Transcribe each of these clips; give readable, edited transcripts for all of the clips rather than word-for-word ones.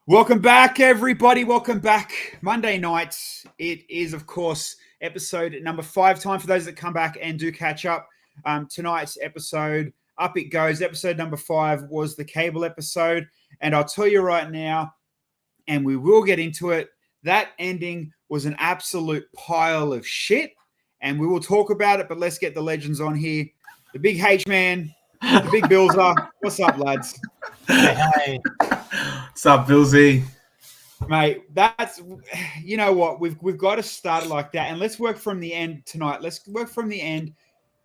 Welcome back, everybody. Welcome back. Monday nights. It is, of course, episode number 5. Time for those that come back and do catch up. Tonight's episode, up it goes. Episode number 5 was the cable episode. And I'll tell you right now, and we will get into it, that ending was an absolute pile of shit. And we will talk about it, but let's get the legends on here. The big H-man, the big Bilser. What's up, lads? Hey. What's up, Bilsy? Mate, that's, you know what, we've got to start like that, and let's work from the end tonight. Let's work from the end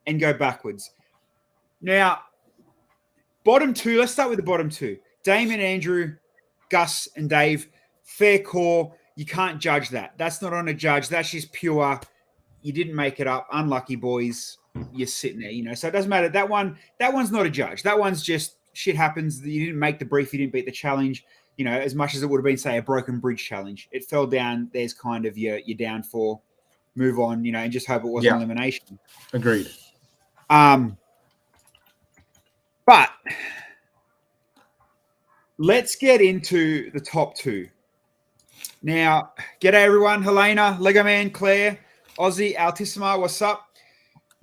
and go backwards. Now, bottom 2, let's start with the bottom 2. Damon, Andrew, Gus, and Dave, fair call. You can't judge that. That's not on a judge. That's just pure, you didn't make it up. Unlucky boys. You're sitting there, so it doesn't matter. That one's not a judge. That one's just shit happens. You didn't make the brief. You didn't beat the challenge. As much as it would have been, say, a broken bridge challenge. It fell down. There's kind of your down for, move on, and just hope it wasn't elimination. Agreed. But let's get into the top 2. Now, g'day everyone. Helena, Lego Man, Claire, Aussie, Altissima, what's up?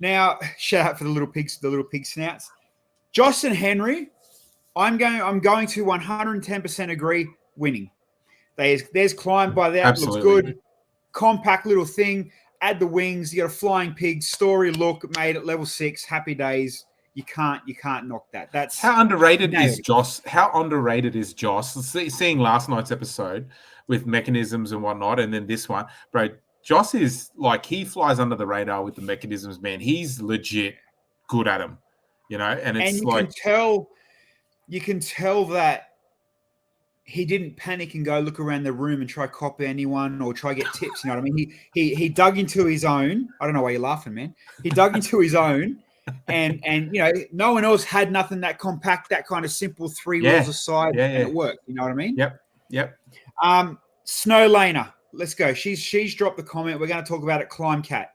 Now, shout out for the little pig snouts. Joss and Henry, I'm going to 110% agree, winning. There's climb by that. Absolutely. Looks good. Compact little thing. Add the wings. You got a flying pig. Story look made at level 6. Happy days. You can't knock that. That's how underrated is Joss. How underrated is Joss? Seeing last night's episode with mechanisms and whatnot, and then this one, bro. Joss is like, he flies under the radar with the mechanisms, man. He's legit good at them, and it's you can tell that he didn't panic and go look around the room and try copy anyone or try get tips. You know what I mean? He dug into his own. I don't know why you're laughing, man. He dug into his own, and no one else had nothing that compact, that kind of simple 3 wheels aside, and it worked. You know what I mean? Yep. Snow Laner. Let's go. She's dropped the comment. We're going to talk about it. Climb Cat.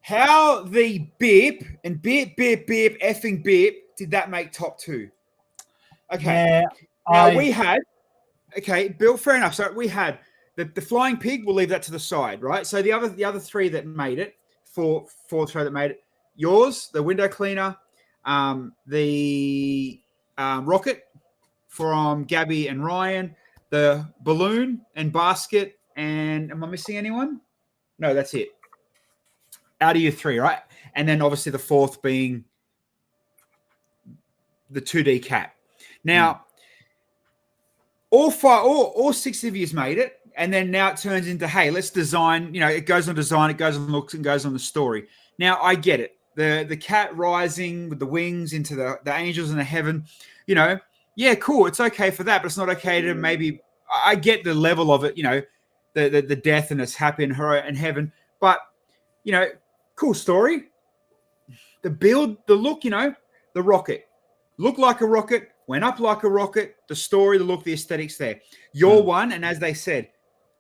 How the beep effing beep did that make top 2? Okay. We had. Okay, Bill. Fair enough. So we had the flying pig. We'll leave that to the side, right? So the other 3 that made it, fourth row that made it. Yours, the window cleaner, the rocket from Gabby and Ryan. The balloon and basket, and am I missing anyone? No, that's it. Out of your 3, right? And then obviously the 4th being the 2D cat. Now, all 6 of you made it, and then now it turns into, hey, let's design. It goes on design, it goes on looks, and goes on the story. Now, I get it. The cat rising with the wings into the angels in the heaven, Yeah, cool. It's okay for that, but it's not okay to maybe. I get the level of it, the death and it's happy in her and heaven, but cool story. The build, the look, the rocket looked like a rocket, went up like a rocket. The story, the look, the aesthetics there. Your one, and as they said,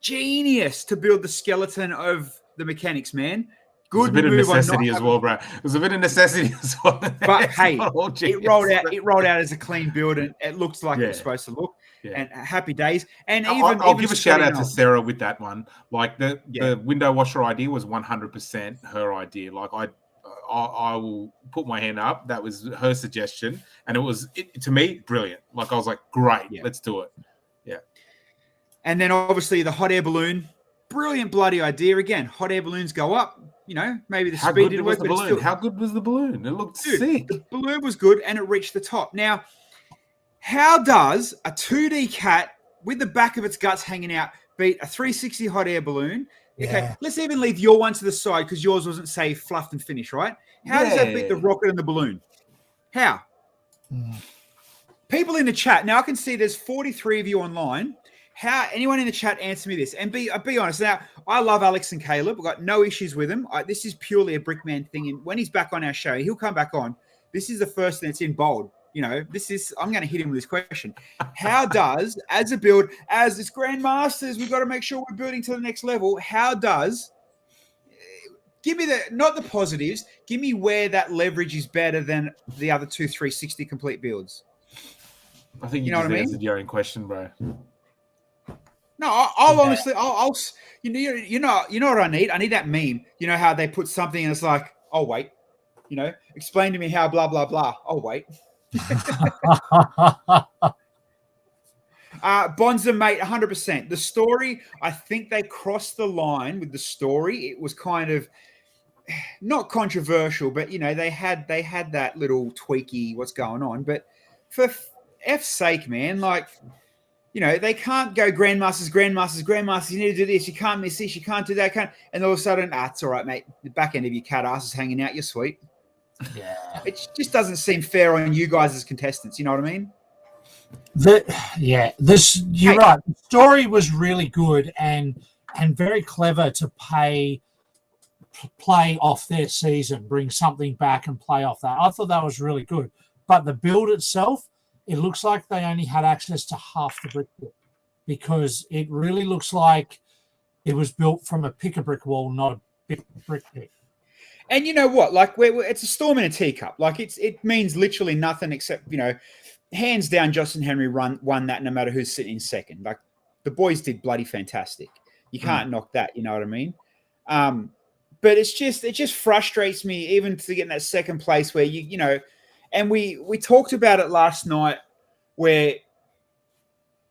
genius to build the skeleton of the mechanics, man. Good move. It was a bit of necessity as well, bro. It was a bit of necessity as well. But hey, it rolled out as a clean build, and it looks like it was supposed to look. Yeah. And happy days. And I'll give a shout out to Sarah with that one. Like the window washer idea was 100% her idea. Like I will put my hand up. That was her suggestion, and it was to me brilliant. Like I was like, great, let's do it. Yeah. And then obviously the hot air balloon, brilliant bloody idea. Again, hot air balloons go up. Maybe the speed didn't work. How good was the balloon? It looked sick. The balloon was good, and it reached the top. Now, how does a 2D cat with the back of its guts hanging out beat a 360 hot air balloon? Yeah. Okay, let's even leave your one to the side because yours wasn't, say, fluffed and finished, right? How does that beat the rocket and the balloon? How? People in the chat. Now, I can see there's 43 of you online. How anyone in the chat answer me this? And be honest. Now, I love Alex and Caleb. I've got no issues with them. This is purely a Brickman thing. And when he's back on our show, he'll come back on. This is the first thing that's in bold. I'm going to hit him with this question. How does, as a build, as this Grandmasters, we've got to make sure we're building to the next level. How does, give me not the positives, give me where that leverage is better than the other 2 360 complete builds. I think you know what I mean? Answered your own question, bro. No, I'll honestly, you know what I need? I need that meme. You know how they put something and it's like, oh wait, explain to me how blah blah blah. Oh wait. Bonza, mate, 100%. The story, I think they crossed the line with the story. It was kind of not controversial, but they had that little tweaky what's going on. But for F's sake, man, like, they can't go grandmasters. You need to do this. You can't miss this. You can't do that. And all of a sudden, it's all right, mate. The back end of your cat ass is hanging out. You're sweet. Yeah. It just doesn't seem fair on you guys as contestants. You know what I mean? You're right. The story was really good and very clever to play off their season, bring something back and play off that. I thought that was really good. But the build itself, it looks like they only had access to half the brick kit, because it really looks like it was built from a pick-a-brick wall, not a big brick kit. And you know what? Like, it's a storm in a teacup. Like, it means literally nothing except, hands down, Justin Henry won that no matter who's sitting in second. Like, the boys did bloody fantastic. You can't knock that, you know what I mean? But it just frustrates me even to get in that second place where and we talked about it last night where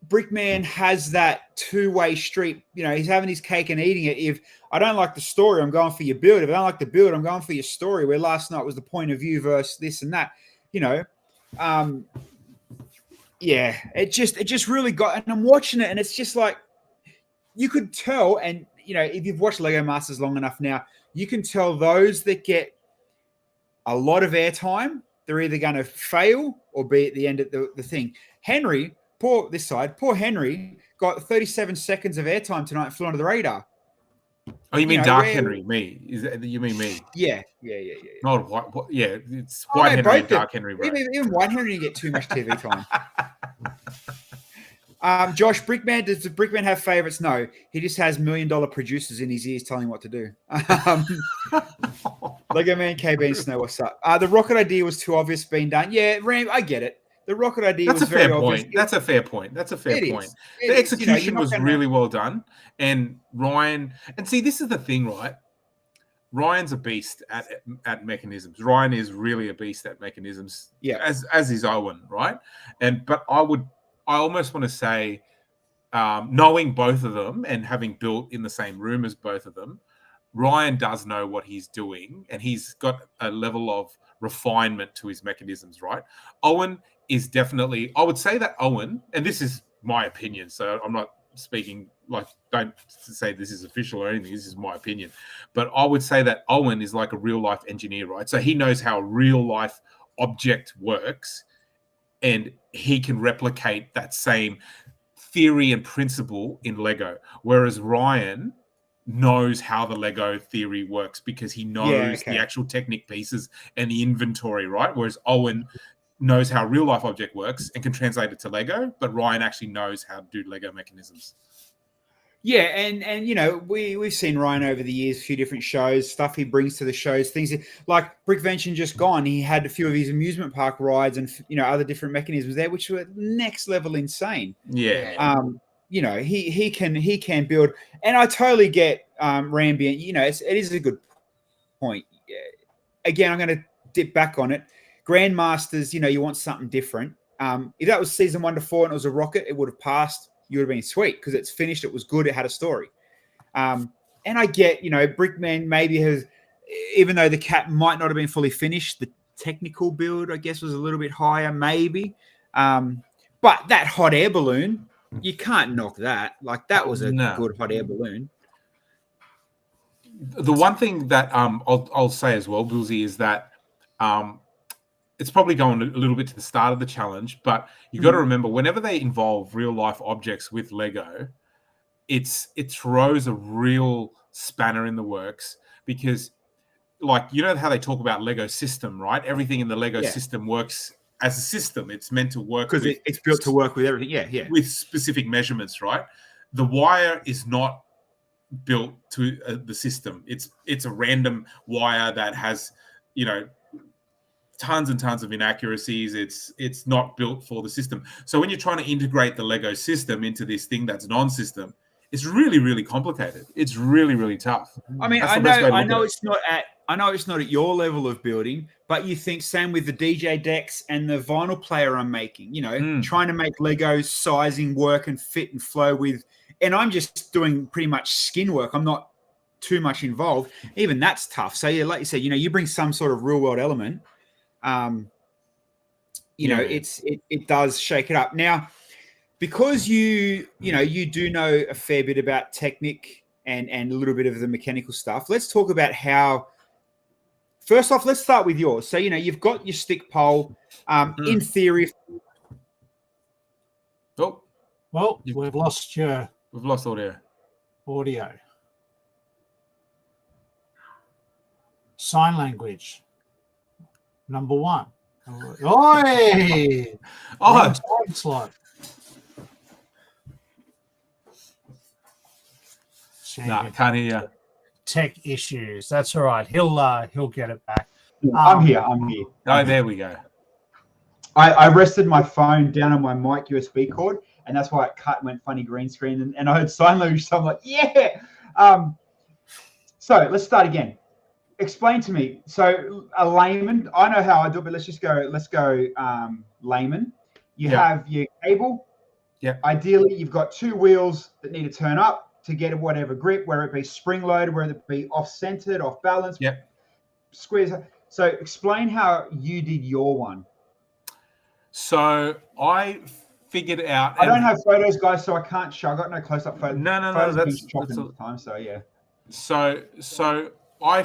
Brickman has that two-way street. He's having his cake and eating it. If I don't like the story, I'm going for your build. If I don't like the build, I'm going for your story, where last night was the point of view versus this and that, yeah, it just really got, and I'm watching it and it's just like, you could tell, and if you've watched Lego Masters long enough now, you can tell those that get a lot of airtime, they're either going to fail or be at the end of the thing. Henry, poor Henry, got 37 seconds of airtime tonight and flew under the radar. Oh, you mean Dark Henry? Me? You mean me? Yeah. Not white. Yeah, it's White Henry and Dark Henry. Right? Even White Henry didn't get too much TV time. Josh, does the Brickman have favorites? No, he just has $1 million producers in his ears telling him what to do. Lego Man, KB and Snow, what's up? The rocket idea was too obvious being done. Yeah, Ram, I get it. The rocket idea was very obvious. That's a fair point. The execution was really well done. And Ryan, and see, this is the thing, right? Ryan's a beast at mechanisms. Ryan is really a beast at mechanisms. Yeah. As is Owen, right? But I almost want to say, knowing both of them and having built in the same room as both of them, Ryan does know what he's doing, and he's got a level of refinement to his mechanisms, right? Owen is definitely, I would say that Owen, and this is my opinion, so I'm not speaking, like, don't say this is official or anything, this is my opinion, but I would say that Owen is like a real life engineer, right? So he knows how a real life object works, and he can replicate that same theory and principle in Lego, whereas Ryan knows how the Lego theory works because he knows the actual technic pieces and the inventory, right? Whereas Owen knows how a real life object works and can translate it to Lego, but Ryan actually knows how to do Lego mechanisms. Yeah, and we've seen Ryan over the years, a few different shows, stuff he brings to the shows, things like Brickvention just gone. He had a few of his amusement park rides and other different mechanisms there, which were next level insane. Yeah. He can build, and I totally get Rambient. It is a good point. Again, I'm going to dip back on it. Grandmasters, you want something different. If that was season 1 to 4 and it was a rocket, it would have passed. You would have been sweet because it's finished. It was good. It had a story. And I get, Brickman maybe has, even though the cat might not have been fully finished, the technical build, I guess, was a little bit higher, maybe. But that hot air balloon, you can't knock that. Like, that was a good hot air balloon. The one thing that I'll say as well, Bilsy, is that it's probably going a little bit to the start of the challenge, but you got to remember, whenever they involve real life objects with Lego, it throws a real spanner in the works because, like, how they talk about Lego system, right? Everything in the Lego system works as a system. It's meant to work because it's built to work with everything. Yeah. With specific measurements, right? The wire is not built to the system. It's a random wire that has, tons and tons of inaccuracies. It's not built for the system. So when you're trying to integrate the Lego system into this thing that's non-system, it's really, really complicated. It's really, really tough. I mean, I know it's not at your level of building, but you think same with the DJ decks and the vinyl player I'm making, trying to make Legos sizing work and fit and flow with, and I'm just doing pretty much skin work. I'm not too much involved. Even that's tough. So yeah, like you said, you bring some sort of real world element. It does shake it up. Now, because you do know a fair bit about Technic and a little bit of the mechanical stuff, let's talk about how. First off, let's start with yours. So you've got your stick pole. In theory. Oh, well, we've lost audio. Sign language. Number 1. Oi! Oh, time slot. Nah, can't hear you. Tech issues. That's all right. He'll get it back. I'm here. Oh, there we go. I rested my phone down on my mic USB cord, and that's why it cut and went funny green screen. And I heard sign language, so I'm like, yeah. So let's start again. Explain to me. So a layman, I know how I do it, but let's go layman. You have your cable. Yeah. Ideally, you've got 2 wheels that need to turn up to get whatever grip, whether it be spring loaded, whether it be off-centered, off balance. Yeah. Squares. So explain how you did your one. So I figured out. I don't have photos, guys, so I can't show. I got no close-up photos. No. That's all the time. So yeah. So I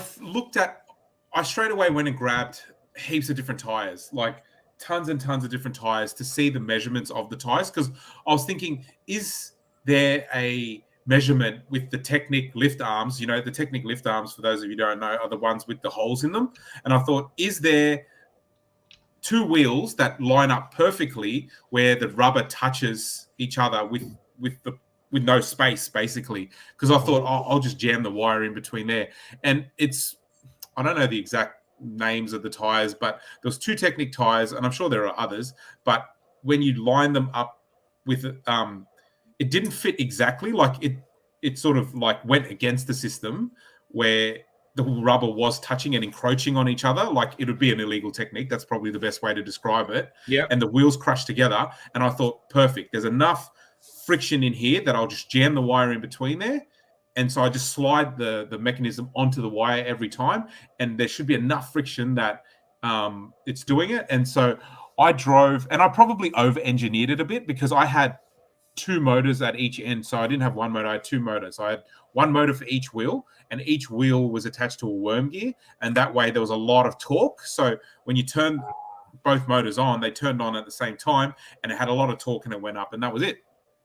straight away went and grabbed heaps of different tires, like tons and tons of different tires, to see the measurements of the tires, because I was thinking, is there a measurement with the Technic lift arms? The Technic lift arms, for those of you who don't know, are the ones with the holes in them. And I thought, is there 2 wheels that line up perfectly where the rubber touches each other with no space, basically? Because I thought, I'll just jam the wire in between there. And I don't know the exact names of the tires, but there was 2 Technic tires, and I'm sure there are others, but when you line them up with it didn't fit exactly. Like it sort of like went against the system where the rubber was touching and encroaching on each other. Like it would be an illegal technique. That's probably the best way to describe it. Yeah. And the wheels crushed together. And I thought, perfect. There's enough friction in here that I'll just jam the wire in between there. And so I just slide the mechanism onto the wire every time. And there should be enough friction that it's doing it. And so I drove, and I probably over-engineered it a bit because I had 2 motors at each end. So I didn't have 1 motor, I had 2 motors. So I had 1 motor for each wheel, and each wheel was attached to a worm gear. And that way there was a lot of torque. So when you turned both motors on, they turned on at the same time, and it had a lot of torque, and it went up, and that was it.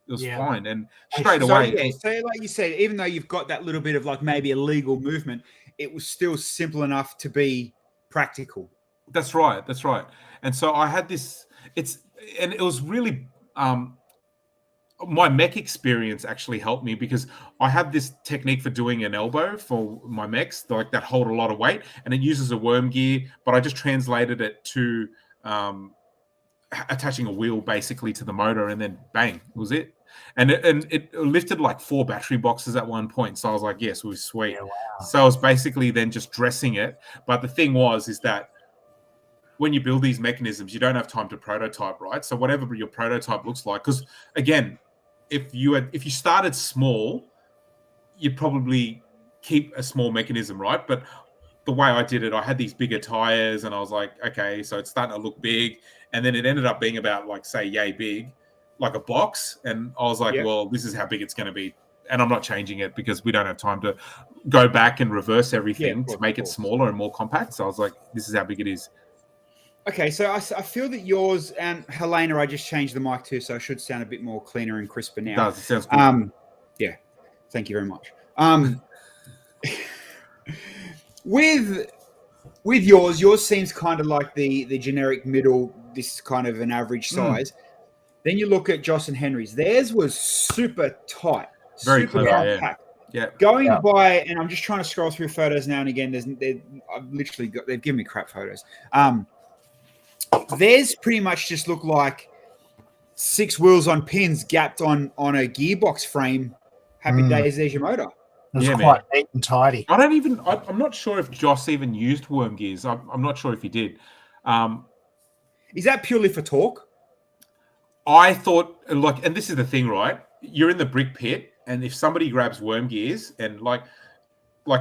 It was fine. And straight away. So like you said, even though you've got that little bit of like maybe illegal movement, it was still simple enough to be practical. That's right. And so I had this, it was really, my mech experience actually helped me because I have this technique for doing an elbow for my mechs, like that hold a lot of weight, and it uses a worm gear, but I just translated it to attaching a wheel basically to the motor, and then bang, it was it. And it lifted like 4 battery boxes at one point. So I was like, yes, it was sweet. Yeah, wow. So I was basically then just dressing it. But the thing is that when you build these mechanisms, you don't have time to prototype, right? So whatever your prototype looks like, because again, if you started small, you'd probably keep a small mechanism, right? But the way I did it, I had these bigger tires, and I was like, okay, so it's starting to look big, and then it ended up being about like, say, yay big, like a box, and I was like, well, this is how big it's going to be, and I'm not changing it because we don't have time to go back and reverse everything to make it smaller and more compact. So I was like, this is how big it is. Okay, so I feel that yours and Helena, I just changed the mic too, so it should sound a bit more cleaner and crisper now. It does. It sounds good. Yeah, thank you very much. With yours seems kind of like the generic middle, this kind of an average size. Then you look at Joss and Henry's. Theirs was super tight, very super clever, compact. Yeah. Going by, and I'm just trying to scroll through photos now and again. They've given me crap photos. Theirs pretty much just look like 6 wheels on pins gapped on a gearbox frame, happy days, there's your motor. It was quite neat and tidy. I'm not sure if Joss even used worm gears. I'm not sure if he did. Is that purely for torque? I thought, and this is the thing, right? You're in the brick pit, and if somebody grabs worm gears and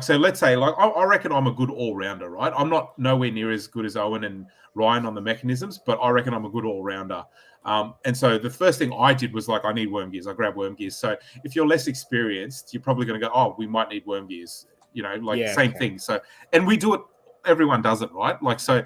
so let's say, I reckon I'm a good all-rounder, right? I'm not nowhere near as good as Owen and Ryan on the mechanisms, but I reckon I'm a good all-rounder. And so the first thing I did was I need worm gears. I grabbed worm gears. So if you're less experienced, you're probably going to go, oh, we might need worm gears, same thing. So, and we do it, everyone does it, right? So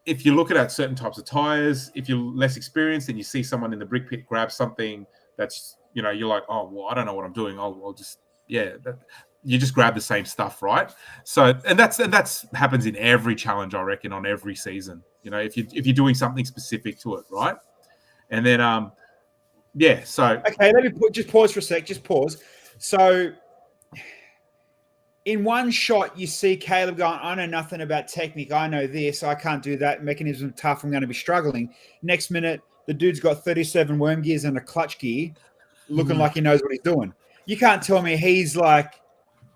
if you're looking at certain types of tires, if you're less experienced and you see someone in the brick pit grab something that's, you're like, oh, well, I don't know what I'm doing. I'll just, you just grab the same stuff, right? So, and that's happens in every challenge, I reckon, on every season. If you're doing something specific to it, right? And then, so okay, let me just pause for a sec. Just pause. So, in one shot, you see Caleb going, "I know nothing about technique. I know this. I can't do that. Mechanism tough. I'm going to be struggling." Next minute, the dude's got 37 worm gears and a clutch gear, looking like he knows what he's doing. You can't tell me he's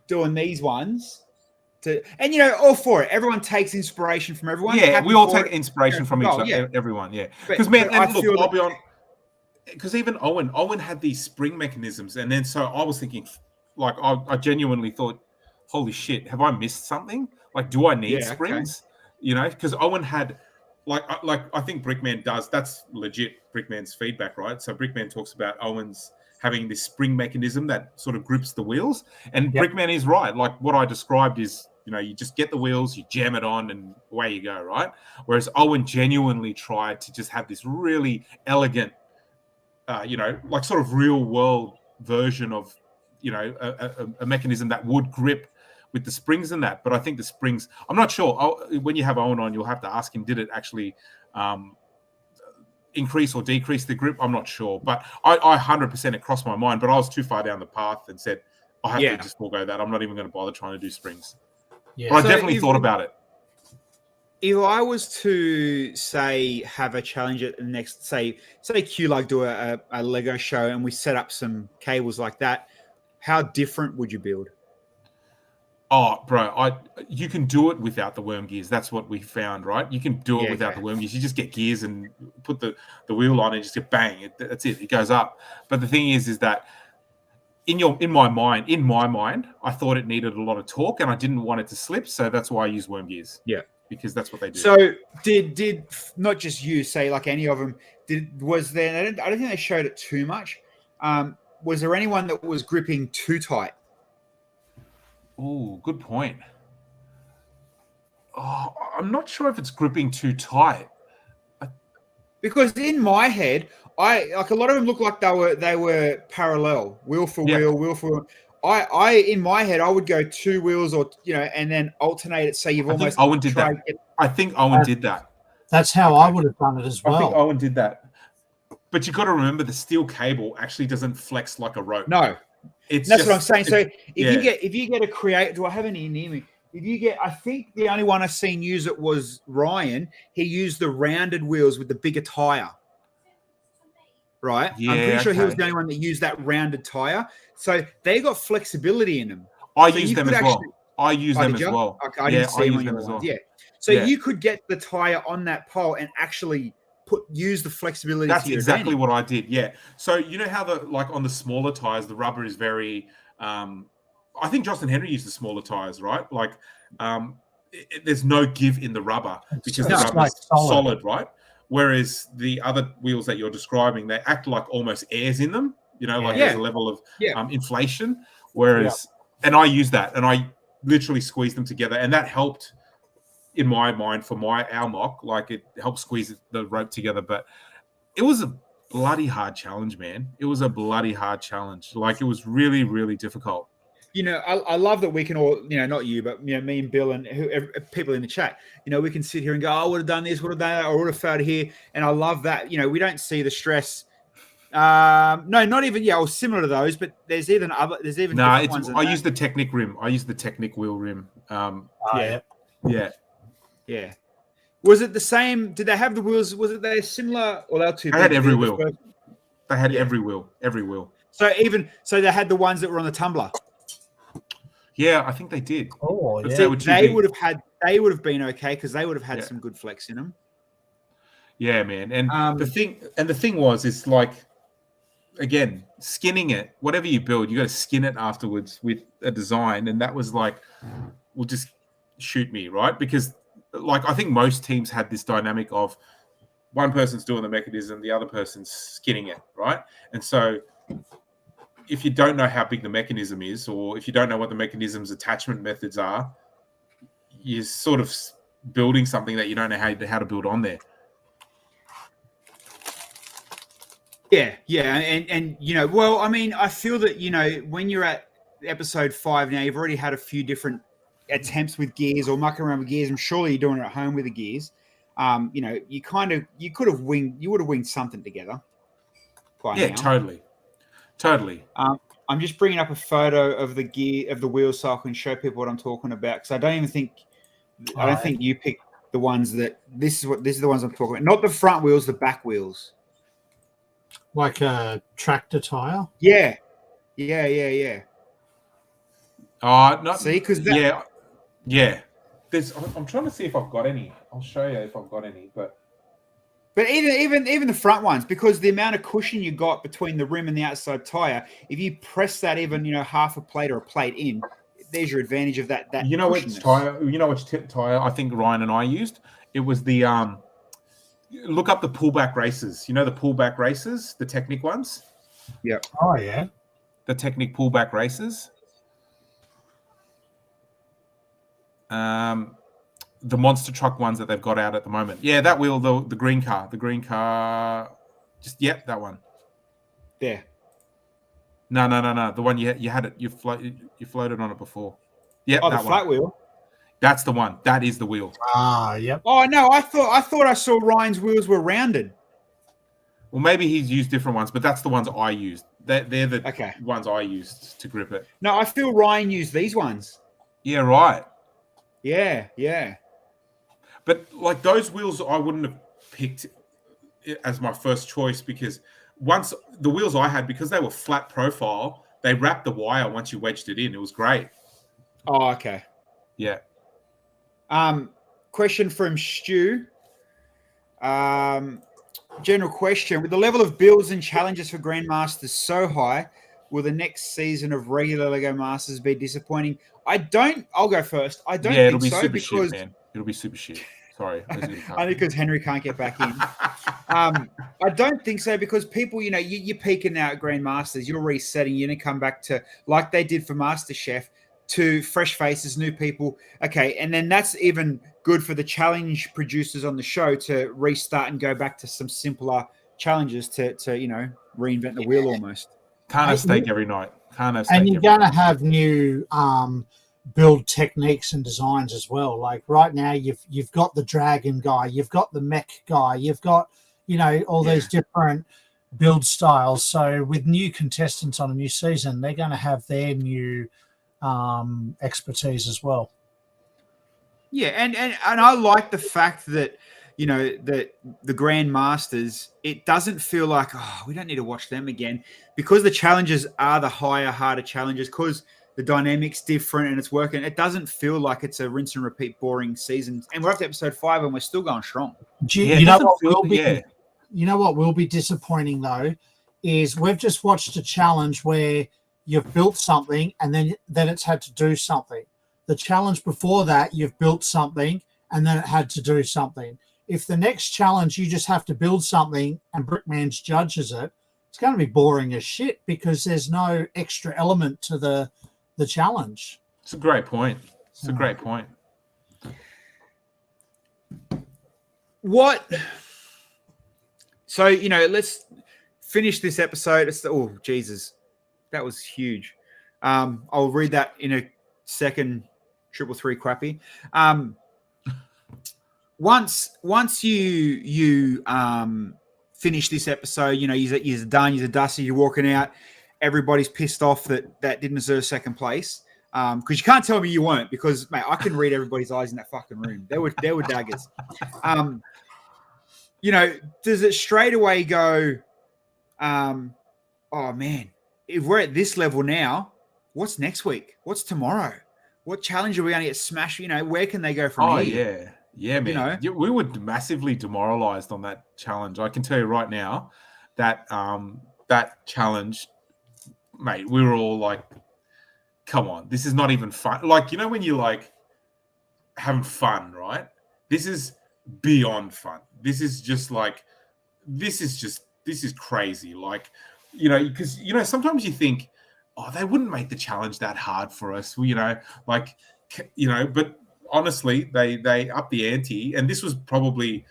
doing these ones and all for it. Everyone takes inspiration from everyone. Yeah, we all take inspiration from everyone. Yeah, because I'll be on. Because even Owen had these spring mechanisms, and then so I was thinking, I genuinely thought, holy shit, have I missed something? Do I need springs? Okay. Because Owen had, I think Brickman does. That's legit Brickman's feedback, right? So Brickman talks about Owen's having this spring mechanism that sort of grips the wheels. And Brickman is right. What I described is, you just get the wheels, you jam it on, and away you go, right? Whereas Owen genuinely tried to just have this really elegant, sort of real world version of, a mechanism that would grip with the springs and that. But I think the springs, I'm not sure. When you have Owen on, you'll have to ask him, did it actually increase or decrease the grip? I'm not sure, but I 100% it crossed my mind, but I was too far down the path and said, I have to just forego that. I'm not even going to bother trying to do springs. Yeah. But I definitely thought about it. If I was to say have a challenge at the next, say Q do a Lego show and we set up some cables like that, how different would you build? Oh, bro, you can do it without the worm gears. That's what we found, right? You can do it without the worm gears. You just get gears and put the wheel on and just get bang. That's it. It goes up. But the thing is that in my mind, I thought it needed a lot of torque and I didn't want it to slip. So that's why I use worm gears. Yeah. Because that's what they do. So did not just you say any of them? Was there? I don't think they showed it too much. Was there anyone that was gripping too tight? Oh, good point. Oh, I'm not sure if it's gripping too tight. Because in my head, a lot of them look like they were parallel, wheel for wheel for wheel. I in my head, I would go two wheels or and then alternate it. So you've almost. Owen did that. I think Owen did that. That's how I would have done it as well. I think Owen did that. But you got to remember, the steel cable actually doesn't flex like a rope. No, that's what I'm saying. So if you get a create, do I have any near me? If you get, I think the only one I've seen use it was Ryan. He used the rounded wheels with the bigger tire. Right? Yeah, I'm pretty sure he was the only one that used that rounded tire. So they got flexibility in them. I use them as well. I use them as well. Okay, I didn't see them as well. Yeah. So you could get the tire on that pole and actually use the flexibility. That's exactly what I did. Yeah. So you know how on the smaller tires, the rubber is very. I think Justin Henry used the smaller tires, right? There's no give in the rubber because the rubber's solid, right? Whereas the other wheels that you're describing, they act like almost airs in them. There's a level of inflation. Whereas, and I use that, and I literally squeeze them together, and that helped in my mind for our mock. It helped squeeze the rope together, but it was a bloody hard challenge, man. It was a bloody hard challenge. It was really, really difficult. I love that we can all, not you, but me and Bill and people in the chat, we can sit here and go, I would have done this, would have done that, or would have failed here. And I love that, we don't see the stress. No, not even, or similar to those, but there's even different ones. I use the Technic rim. I use the Technic wheel rim. Yeah. Was it the same? Did they have the wheels? Was it they similar or they too? They had every wheel. They had every wheel. So they had the ones that were on the tumbler. Yeah, I think they did. Oh, But yeah. they They would have been okay because they would have had some good flex in them. Yeah, man. And the thing was, it's like, again, skinning it. Whatever you build, you got to skin it afterwards with a design. And that was like, well, just shoot me, right? Because, like, I think most teams had this dynamic of one person's doing the mechanism, the other person's skinning it, right? And so, if you don't know how big the mechanism is, or if you don't know what the mechanism's attachment methods are, you're sort of building something that you don't know how to build on there. Yeah, and well, I mean, I feel that when you're at episode 5 now, you've already had a few different attempts with gears or mucking around with gears. I'm surely you're doing it at home with the gears. You would have winged something together. Yeah, now. Totally. I'm just bringing up a photo of the wheels so I can show people what I'm talking about because I don't think you picked the ones that this is the ones I'm talking about. Not the front wheels, the back wheels. Like a tractor tire? Yeah. See, because yeah. I'm trying to see if I've got any. I'll show you if I've got any, but even the front ones, because the amount of cushion you got between the rim and the outside tire, if you press that even half a plate or a plate in, there's your advantage of that. You know which tire? You know which tire I think Ryan and I used? It was the look up the pullback races. You know the pullback races, the Technic ones? Yeah. Oh, yeah. The Technic pullback races. The monster truck ones that they've got out at the moment. Yeah, that wheel, the green car. The green car. That one. There. No. The one you had it. You floated on it before. Yeah, that the flat wheel. That's the one. That is the wheel. Ah, yep. Oh no, I thought I saw Ryan's wheels were rounded. Well, maybe he's used different ones, but that's the ones I used. They're the ones I used to grip it. No, I feel Ryan used these ones. Yeah, right. Yeah. But like those wheels, I wouldn't have picked as my first choice because once the wheels I had, because they were flat profile, they wrapped the wire once you wedged it in. It was great. Oh, okay. Yeah. Question from Stu. General question: with the level of builds and challenges for Grandmasters so high, will the next season of regular Lego Masters be disappointing? I'll go first. I don't think so because shit, man. It'll be super shit. Sorry. Only because Henry can't get back in. I don't think so because people, you're peaking now at Grandmasters. You're resetting. You're going to come back to, like they did for MasterChef, to fresh faces, new people. Okay, and then that's even good for the challenge producers on the show to restart and go back to some simpler challenges to reinvent the wheel almost. Can't have steak every night. And you're going to have new build techniques and designs as well. Like right now, you've got the dragon guy, you've got the mech guy, you've got all these different build styles. So with new contestants on a new season, they're going to have their new expertise as well. Yeah, and I like the fact that that the Grandmasters, it doesn't feel like we don't need to watch them again because the challenges are the higher, harder challenges because the dynamic's different and it's working. It doesn't feel like it's a rinse and repeat boring season. And we're up to episode 5 and we're still going strong. You know what will be disappointing though is we've just watched a challenge where you've built something and then it's had to do something. The challenge before that, you've built something and then it had to do something. If the next challenge you just have to build something and Brickman's judges it, it's going to be boring as shit because there's no extra element to the challenge. It's a great point. A great point. So, let's finish this episode. Oh, Jesus. That was huge. I'll read that in a second. 333 crappy. Once you finish this episode, you're done, you're dusty, you're walking out. Everybody's pissed off that didn't deserve second place. Because you can't tell me you weren't, because mate, I can read everybody's eyes in that fucking room. There were daggers. Does it straight away go? Oh man, if we're at this level now, what's next week? What's tomorrow? What challenge are we going to get smashed? You know, where can they go from Oh, here? yeah, man. You know? We were massively demoralized on that challenge. I can tell you right now that that challenge, mate, we were all like, come on, this is not even fun. Like, you know, when you're like having fun, right? This is beyond fun. This is crazy. Like, you know, because, you know, sometimes you think, oh, they wouldn't make the challenge that hard for us. You know, like, you know, but honestly, they upped the ante, and this was probably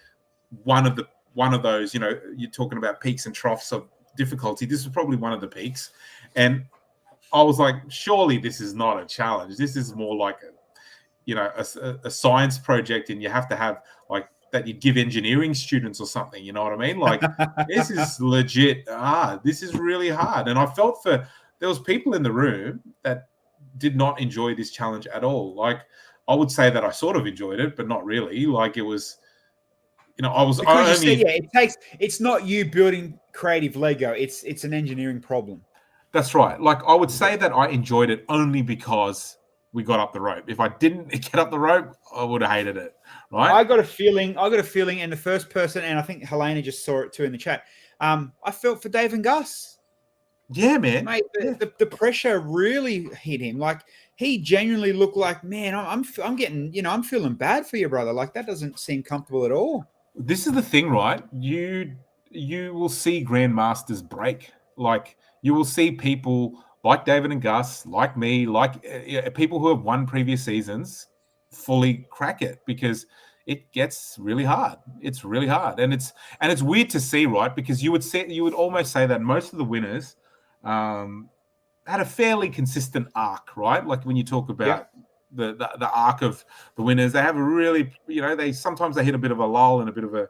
one of those, you know, you're talking about peaks and troughs of difficulty. This was probably one of the peaks. And I was like, surely this is not a challenge. This is more like a science project, and you have to have like that you give engineering students or something. You know what I mean? Like, this is legit. This is really hard. And I felt there was people in the room that did not enjoy this challenge at all. Like, I would say that I sort of enjoyed it, but not really. Like, it was, you know, it's not you building creative Lego. It's an engineering problem. That's right. Like, I would say that I enjoyed it only because we got up the rope. If I didn't get up the rope, I would have hated it. Right? I got a feeling, and the first person, and I think Helena just saw it too in the chat. I felt for Dave and Gus. Yeah, man. Mate, the pressure really hit him. Like, he genuinely looked like, man, I'm getting, you know, I'm feeling bad for you, brother. Like, that doesn't seem comfortable at all. This is the thing, right? You will see grandmasters break. Like, you will see people like David and Gus, like me, like people who have won previous seasons fully crack it, because it gets really hard. It's really hard, and it's weird to see, right? Because you would almost say that most of the winners had a fairly consistent arc, right? Like, when you talk about the arc of the winners, they have a really, you know, they sometimes hit a bit of a lull and a bit of a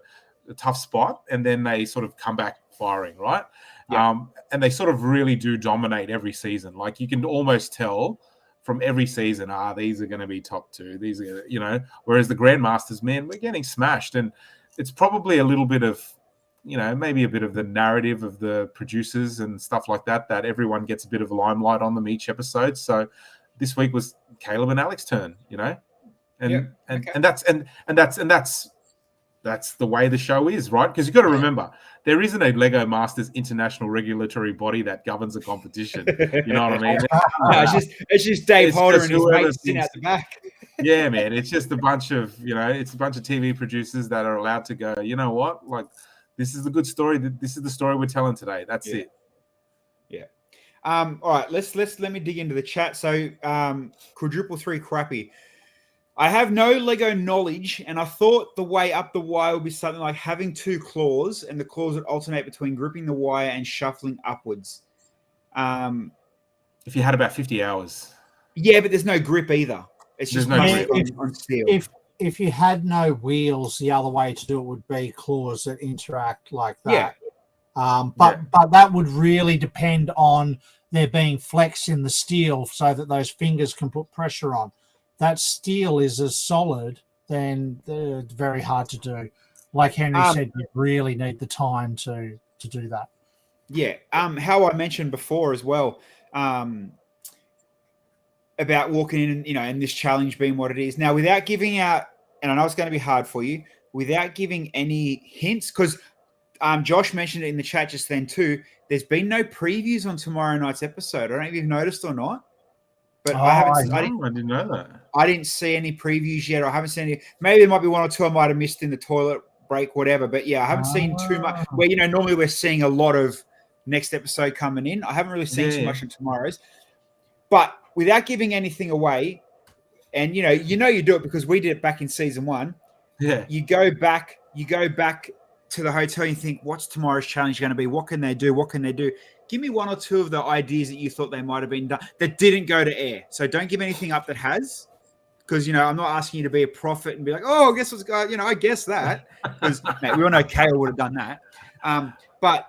tough spot, and then they sort of come back firing, right? Yeah. And they sort of really do dominate every season. Like, you can almost tell from every season, these are going to be top two. These are, you know, whereas the Grandmasters, man, we're getting smashed. And it's probably a little bit of, you know, maybe a bit of the narrative of the producers and stuff like that, that everyone gets a bit of a limelight on them each episode. So this week was Caleb and Alex's turn, you know, and that's the way the show is, right? Because you've got to remember, there isn't a Lego Masters international regulatory body that governs a competition. You know what I mean? No, it's just Dave Holder and his mates sitting out the back. Yeah, man. It's just a bunch of, you know, it's a bunch of TV producers that are allowed to go, you know what? Like, this is a good story. This is the story we're telling today. That's it. Yeah. All right. Let me dig into the chat. So, quadruple three crappy. I have no Lego knowledge, and I thought the way up the wire would be something like having two claws, and the claws would alternate between gripping the wire and shuffling upwards. If you had about 50 hours. Yeah, but there's no grip either. It's just no grip on steel. If you had no wheels, the other way to do it would be claws that interact like that. Yeah. But that would really depend on there being flex in the steel so that those fingers can put pressure on. That steel is as solid, then it's very hard to do. Like Henry said, you really need the time to do that. Yeah. How I mentioned before as well, about walking in, you know, and this challenge being what it is. Now, without giving out, and I know it's going to be hard for you, without giving any hints, because Josh mentioned it in the chat just then too, there's been no previews on tomorrow night's episode. I don't know if you've noticed or not. But I didn't know that. I didn't see any previews yet. Or I haven't seen any. Maybe there might be one or two I might have missed in the toilet break, whatever. But yeah, I haven't seen too much. Where, you know, normally we're seeing a lot of next episode coming in. I haven't really seen too much in tomorrow's. But without giving anything away, and you do it because we did it back in season 1. Yeah. You go back to the hotel and you think, what's tomorrow's challenge going to be? What can they do? What can they do? Give me one or two of the ideas that you thought they might have been done that didn't go to air. So don't give anything up that has, because, you know, I'm not asking you to be a prophet and be like, oh, guess what's going, you know, I guess that, because we all know Kale would have done that. But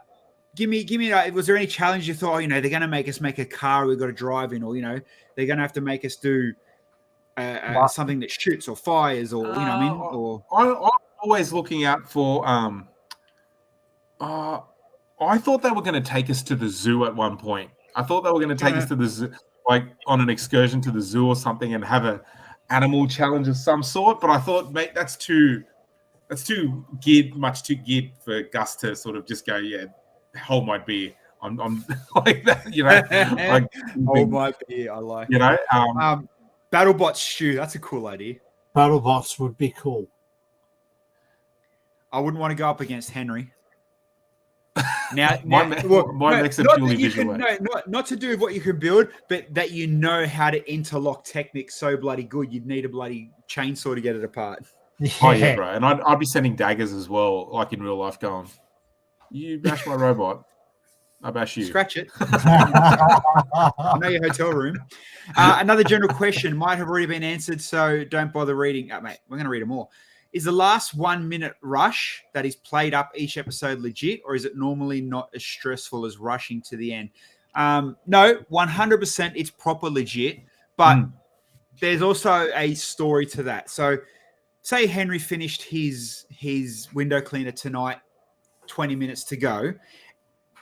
give me, was there any challenge you thought, oh, you know, they're going to make us make a car we've got to drive in, or, you know, they're going to have to make us do something that shoots or fires, or, you know what I mean? Or I'm always looking out for, I thought they were going to take us to the zoo at one point. I thought they were going to take us to the zoo, like on an excursion to the zoo or something, and have a animal challenge of some sort. But I thought, mate, that's too much too geared for Gus to sort of just go, yeah, hold my beer. I'm like that, you know. Like, hold my beer. I like, you know. BattleBot Stew. That's a cool idea. BattleBots would be cool. I wouldn't want to go up against Henry. Now, mine makes it purely visual. Not to do with what you can build, but that you know how to interlock techniques so bloody good. You'd need a bloody chainsaw to get it apart. Yeah. Oh yeah, bro. And I'd be sending daggers as well, like in real life, going, "You bash my robot, I bash you." Scratch it. I know your hotel room. Another general question might have already been answered, so don't bother reading. Mate, we're going to read them all. Is the last 1 minute rush that is played up each episode legit, or is it normally not as stressful as rushing to the end? No, 100% it's proper legit, but there's also a story to that. So say Henry finished his window cleaner tonight, 20 minutes to go.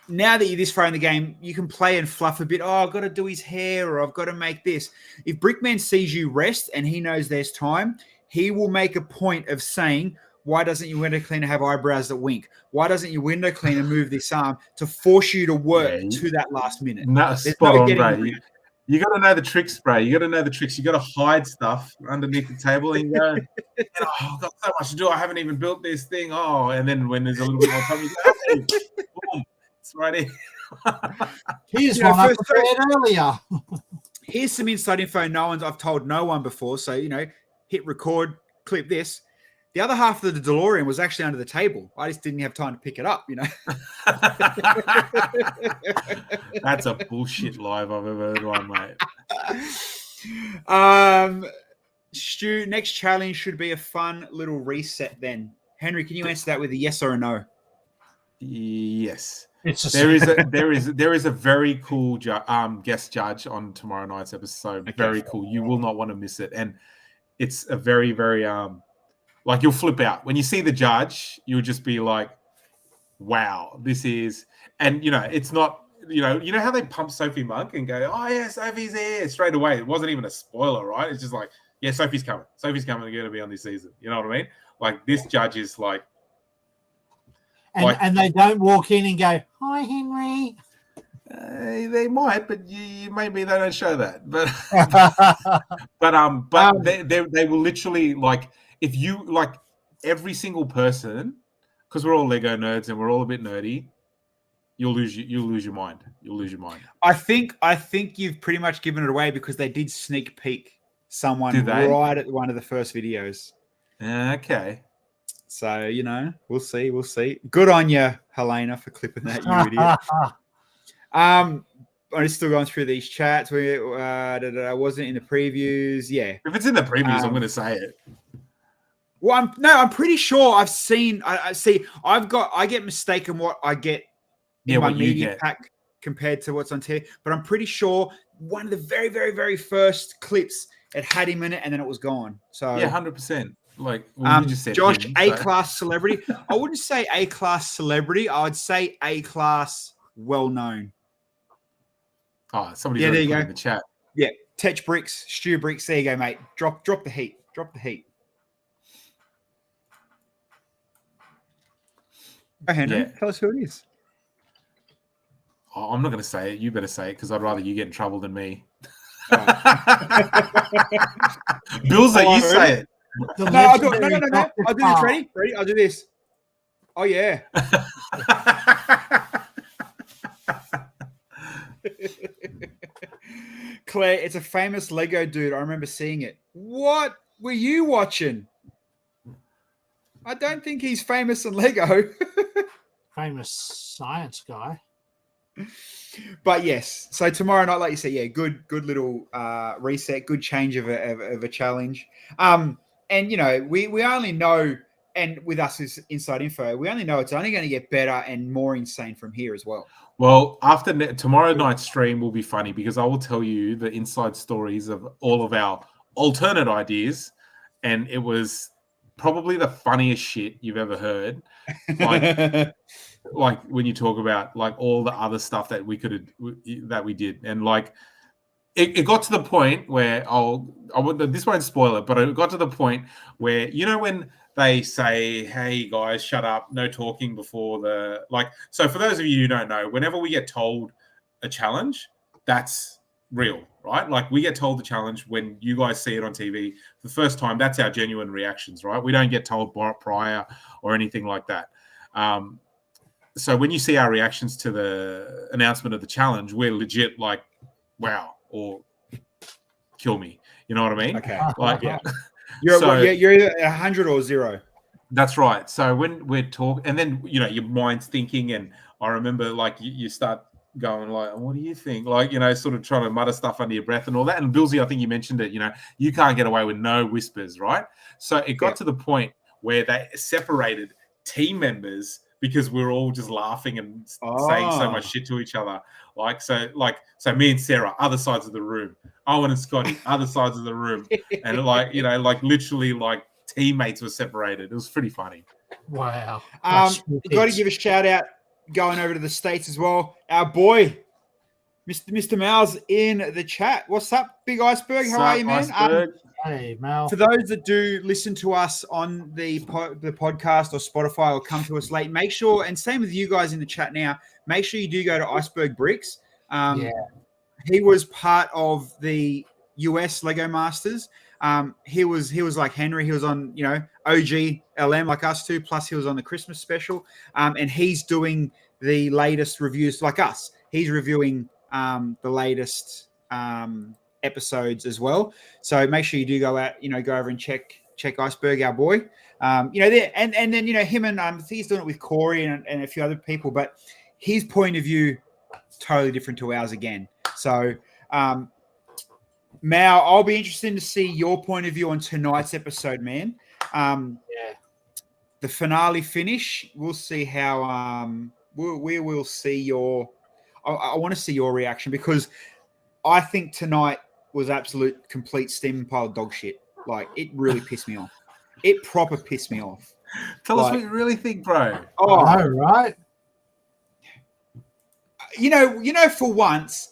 Now that you're this far in the game, you can play and fluff a bit. Oh, I've got to do his hair, or I've got to make this. If Brickman sees you rest and he knows there's time, he will make a point of saying, why doesn't your window cleaner have eyebrows that wink? Why doesn't your window cleaner move this arm to force you to work to that last minute? No, spot on, bro. You got to know the tricks, bro. You got to know the tricks. You got to hide stuff underneath the table and go, I've got so much to do. I haven't even built this thing. Oh, and then when there's a little bit more time, you go, hey, boom, it's right here. Here's one I prepared earlier. Here's some inside info I've told no one before. So, hit record, clip this. The other half of the DeLorean was actually under the table. I just didn't have time to pick it up, That's a bullshit live I've ever heard one, mate. Stu, next challenge should be a fun little reset then. Henry, can you answer that with a yes or a no? Yes. There is a very cool guest judge on tomorrow night's episode. Okay. Very cool. You will not want to miss it. And it's a very, very like you'll flip out when you see the judge. You'll just be like, "Wow, this is." And it's not. You know how they pump Sophie Monk and go, "Oh yeah, Sophie's here" straight away. It wasn't even a spoiler, right? It's just like, "Yeah, Sophie's coming. Sophie's coming. They're going to be on this season." You know what I mean? Like this judge is like, and they don't walk in and go, "Hi, Henry." They might, but maybe they don't show that. But they will literally, like, if you like every single person, because we're all Lego nerds and we're all a bit nerdy, you'll lose your mind. You'll lose your mind. I think you've pretty much given it away because they did sneak peek someone right at one of the first videos. Okay. So we'll see. Good on you, Helena, for clipping that, you idiot. I'm still going through these chats. I wasn't in the previews. Yeah. If it's in the previews, I'm going to say it. Well, I'm pretty sure I've seen. I see. I get mistaken what I get in my media pack compared to what's on TV. But I'm pretty sure one of the very, very, very first clips it had him in it, and then it was gone. So yeah, 100%. Like you just said, Josh, A-class celebrity. I wouldn't say A-class celebrity. I would say A-class well-known. Oh, somebody's there you go in the chat. Yeah, Tetch Bricks, Stu Bricks. There you go, mate. Drop the heat. Drop the heat. Go, Henry. Yeah. Tell us who it is. Oh, I'm not going to say it. You better say it because I'd rather you get in trouble than me. Bilsy, you say it. No, I'll do it. No. I'll do this. Ready? I'll do this. Oh, yeah. Claire, it's a famous Lego dude. I remember seeing it. What were you watching? I don't think he's famous in Lego. Famous science guy. But yes, so tomorrow night, like you said, yeah, good little reset, good change of a challenge. And we only know, and with us as inside info, we only know it's only going to get better and more insane from here as well. Well, after tomorrow night's stream will be funny because I will tell you the inside stories of all of our alternate ideas, and it was probably the funniest shit you've ever heard. Like when you talk about like all the other stuff that we did, and like it got to the point where this won't spoil it, but it got to the point where, you know, when they say, "Hey guys, shut up, no talking before the like." So for those of you who don't know, whenever we get told a challenge, that's real, right? Like we get told the challenge when you guys see it on TV for the first time. That's our genuine reactions, right? We don't get told prior or anything like that. So when you see our reactions to the announcement of the challenge, we're legit like, wow, or kill me. You know what I mean? Okay. Like, yeah. You're either 100 or 0. That's right. So when we're talking, and then, you know, your mind's thinking, and I remember like you start going like, what do you think? Like, you know, sort of trying to mutter stuff under your breath and all that. And Bilsy, I think you mentioned it, you know, you can't get away with no whispers, right? So it got to the point where they separated team members because we were all just laughing and saying so much shit to each other. So me and Sarah, other sides of the room. Owen and Scotty, other sides of the room. And like, you know, like literally like teammates were separated. It was pretty funny. Wow. Got to give a shout out going over to the States as well. Our boy, Mr. Mal's in the chat. What's up, Big Iceberg? How are you, man? Hey, Mal. For those that do listen to us on the podcast or Spotify or come to us late, make sure, and same with you guys in the chat now, make sure you do go to Iceberg Bricks. He was part of the US Lego Masters. He was like Henry. He was on, you know, OG LM like us too. Plus he was on the Christmas special. And he's doing the latest reviews like us. He's reviewing the latest episodes as well. So make sure you do go out, you know, go over and check Iceberg, our boy. You know, there and then, you know, him and I think he's doing it with Corey and a few other people, but his point of view totally different to ours again. So Mal, I'll be interested to see your point of view on tonight's episode, man. The finale finish, we'll see how we will see your I want to see your reaction, because I think tonight was absolute complete steaming pile of dog shit. Like, it really pissed me off. It proper pissed me off. Tell us what you really think, bro. Oh, I know, right? You know, for once,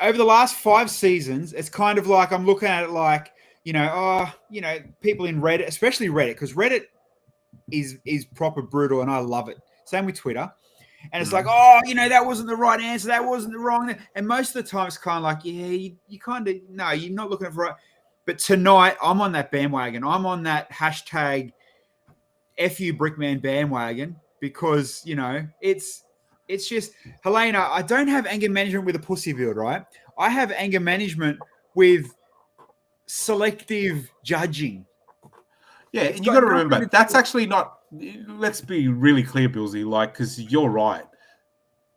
over the last 5 seasons, it's kind of like I'm looking at it like, you know, people in Reddit, especially Reddit, because Reddit is proper brutal and I love it. Same with Twitter. And it's like, oh, you know, that wasn't the right answer. That wasn't the wrong. And most of the time it's kind of like, yeah, you kind of, no, you're not looking at right. But tonight I'm on that bandwagon. I'm on that hashtag FU Brickman bandwagon, because, you know, it's just, Helena, I don't have anger management with a pussy build, right? I have anger management with selective judging. Yeah, and you got to remember, that's actually not, let's be really clear, Bilsy, like, because you're right.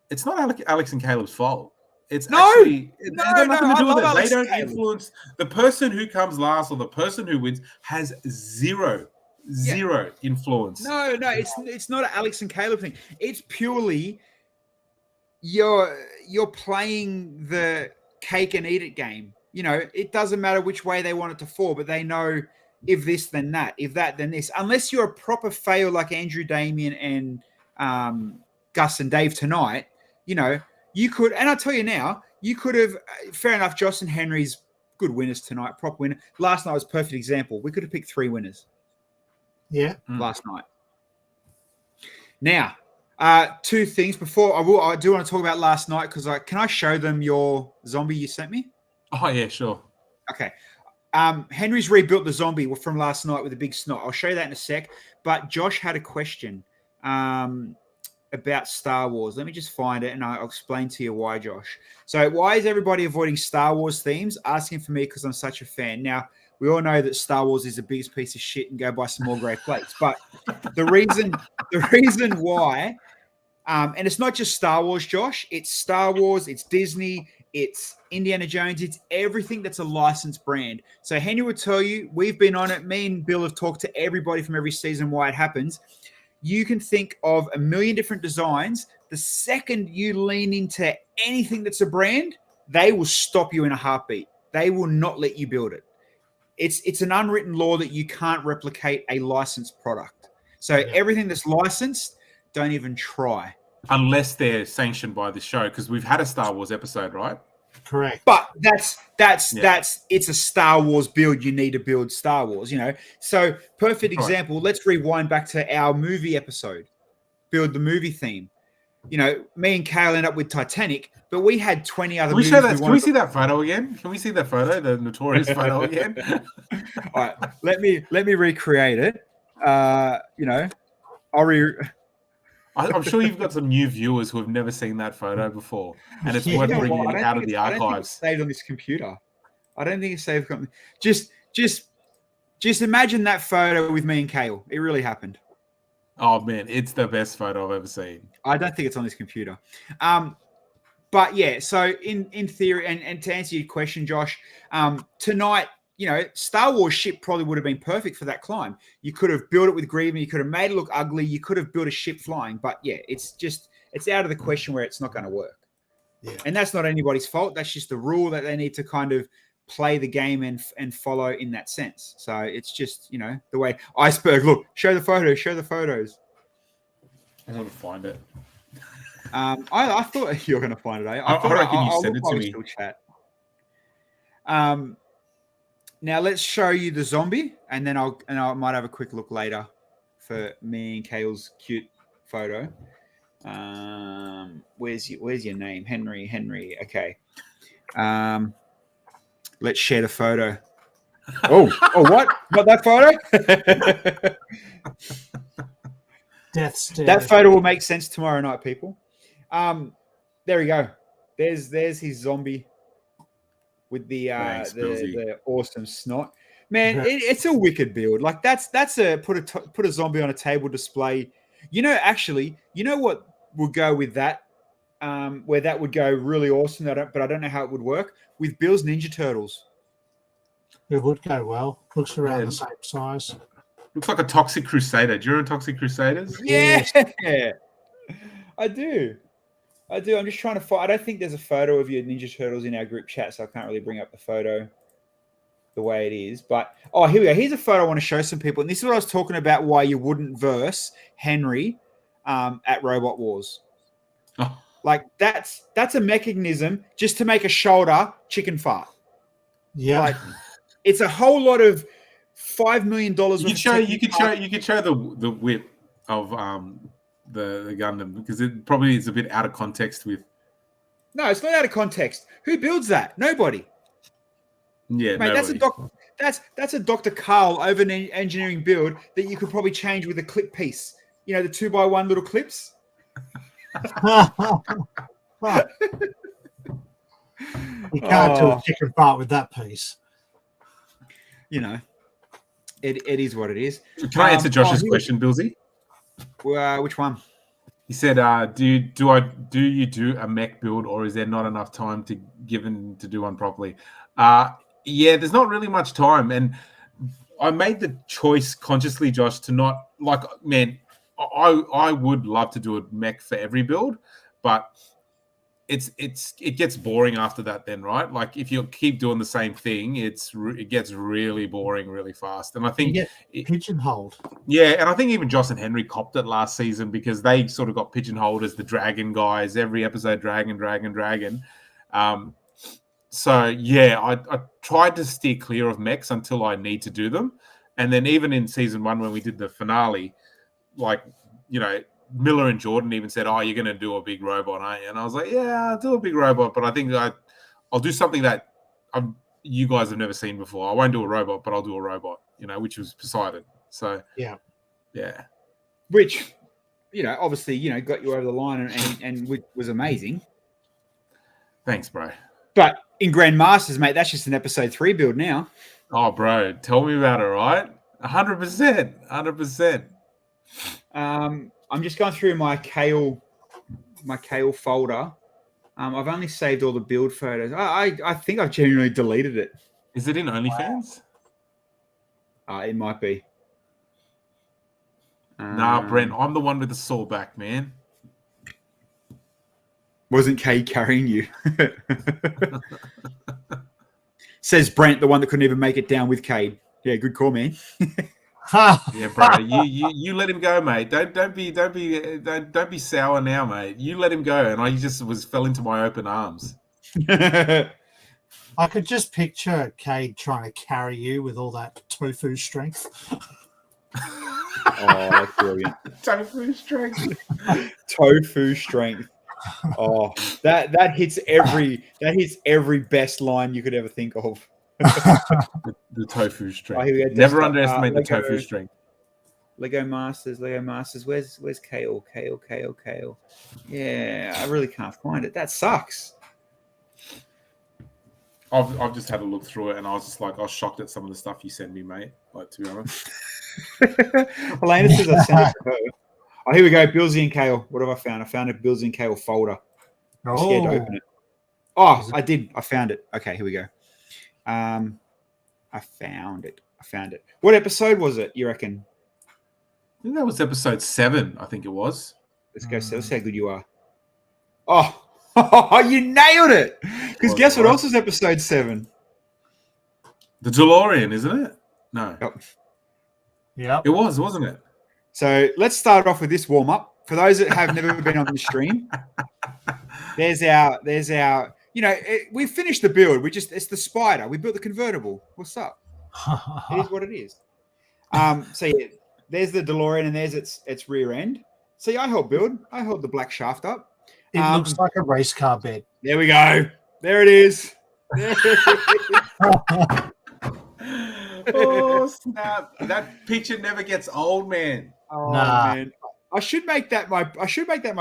It's not Alex and Caleb's fault. It's actually, it has nothing to do with it. They don't influence. The person who comes last or the person who wins has zero influence. No, it's not an Alex and Caleb thing. It's purely you're playing the cake and eat it game. You know, it doesn't matter which way they want it to fall, but they know, if this, then that. If that, then this. Unless you're a proper fail like Andrew, Damien, and Gus and Dave tonight, you know, you could, and I'll tell you now, you could have, fair enough, Josh and Henry's good winners tonight, proper winner. Last night was a perfect example. We could have picked 3 winners. Yeah. Last night. Now, 2 things before I do want to talk about last night, because can I show them your zombie you sent me? Oh, yeah, sure. Okay. Henry's rebuilt the zombie from last night with a big snot. I'll show you that in a sec. But Josh had a question about Star Wars. Let me just find it, and I'll explain to you why, Josh. So why is everybody avoiding Star Wars themes? Asking for me because I'm such a fan. Now, we all know that Star Wars is the biggest piece of shit, and go buy some more great plates. But the reason why, and it's not just Star Wars, Josh. It's Star Wars, it's Disney, it's Indiana Jones, it's everything that's a licensed brand. So Henry would tell you, we've been on it. Me and Bill have talked to everybody from every season why it happens. You can think of a million different designs. The second you lean into anything that's a brand, they will stop you in a heartbeat. They will not let you build it. it's an unwritten law that you can't replicate a licensed product. So everything that's licensed, don't even try. Unless they're sanctioned by the show, because we've had a Star Wars episode, right? Correct. But that's it's a Star Wars build. You need to build Star Wars, you know. So perfect example. Right. Let's rewind back to our movie episode. Build the movie theme. You know, me and Kale end up with Titanic, but we had 20 other movies. Can we see that photo again? Can we see that photo, the notorious photo again? All right, let me recreate it. You know, I'm sure you've got some new viewers who have never seen that photo before, and it's worth bringing it out of the archives. I don't think it's saved on this computer. I don't think it's saved. Just imagine that photo with me and Kale. It really happened. Oh man, it's the best photo I've ever seen. I don't think it's on this computer. But yeah, so in theory, and to answer your question, Josh, tonight, you know, Star Wars ship probably would have been perfect for that climb. You could have built it with Grievous, you could have made it look ugly, you could have built a ship flying, but yeah, it's out of the question where it's not going to work. Yeah. And that's not anybody's fault. That's just the rule that they need to kind of play the game and follow in that sense. So it's just, you know, the way Iceberg, look, show the photos. I'm going to find it. I thought you were going to find it. I reckon you send it to me. Still chat. Now let's show you the zombie, and then I might have a quick look later for me and Kale's cute photo. Where's your name? Henry. Okay. Let's share the photo. Oh, what? Not that photo? Death stare. That photo will make sense tomorrow night, people. There we go. There's his zombie with the awesome snot. Man, it's a wicked build. Like that's a put a zombie on a table display. You know, actually, you know what would go with that? Where that would go really awesome. But I don't know how it would work with Bill's Ninja Turtles. It would go well. Looks around the same size. Looks like a Toxic Crusader. Do you remember Toxic Crusaders? Yeah, I do. I'm just trying to find. I don't think there's a photo of your Ninja Turtles in our group chat, so I can't really bring up the photo the way it is. But here we go. Here's a photo I want to show some people, and this is what I was talking about. Why you wouldn't verse Henry at Robot Wars? Oh. Like that's a mechanism just to make a shoulder chicken fart. Yeah, like it's a whole lot of $5 million. You could show the whip of the Gundam, because it probably is a bit out of context with. No, it's not out of context. Who builds that? Nobody. Yeah, mate, nobody. that's a Dr. Carl over an engineering build that you could probably change with a clip piece. You know, the 2x1 little clips. You can't do a chicken fart with that piece. You know, it is what it is. Can I answer Josh's question, Bilsy? Which one? He said, "Do you do a mech build, or is there not enough time to do one properly?" Yeah, there's not really much time, and I made the choice consciously, Josh, to not man. I would love to do a mech for every build, but it gets boring after that then, right? Like if you keep doing the same thing, it gets really boring really fast. And I think you get pigeonholed. Yeah, and I think even Joss and Henry copped it last season because they sort of got pigeonholed as the dragon guys. Every episode, dragon. So yeah, I tried to steer clear of mechs until I need to do them. And then even in season 1 when we did the finale, like, you know, Miller and Jordan even said, "Oh, you're going to do a big robot, aren't you?" And I was like, "Yeah, I'll do a big robot, but I think I'll do something that you guys have never seen before. I won't do a robot, but I'll do a robot," you know, which was Poseidon. So yeah, which, you know, obviously, you know, got you over the line and was amazing. Thanks, bro. But in Grandmasters, mate, that's just an episode 3 build now. Oh, bro, tell me about it, right? 100%. I'm just going through my Kale folder. I've only saved all the build photos. I think I've genuinely deleted it. Is it in OnlyFans? It might be. Nah, Brent, I'm the one with the sore back, man. Wasn't Kay carrying you? Says Brent, the one that couldn't even make it down with Cade. Yeah, good call, man. Yeah, bro, you let him go, mate. Don't be sour now, mate. You let him go, and I just fell into my open arms. I could just picture Cade trying to carry you with all that tofu strength. Oh, that's brilliant. Tofu strength. Tofu strength. Oh, that hits every best line you could ever think of. The tofu strength. Never underestimate the tofu strength. Lego Masters. Where's Kale? Kale. Yeah, I really can't find it. That sucks. I've just had a look through it, and I was shocked at some of the stuff you sent me, mate. Like, to be honest. Elena says I sent it to her. Oh, here we go. Bilsy and Kale. What have I found? I found a Bilsy and Kale folder. I'm scared to open it. Oh, I did. I found it. Okay, here we go. I found it. What episode was it, you reckon? I think that was episode 7, I think it was. Let's go. Let's see how good you are. Oh, you nailed it. Because guess what else is episode 7? The DeLorean, isn't it? No. Yeah. It was, wasn't it? So let's start off with this warm-up. For those that have never been on the stream, there's our, we finished the build. It's the spider. We built the convertible. What's up? It is what it is. So yeah, there's the DeLorean and there's its rear end. See, I helped build. I held the black shaft up. It looks like a race car bed. There we go. There it is. Oh, snap. That picture never gets old, man. Oh, man. I should make that my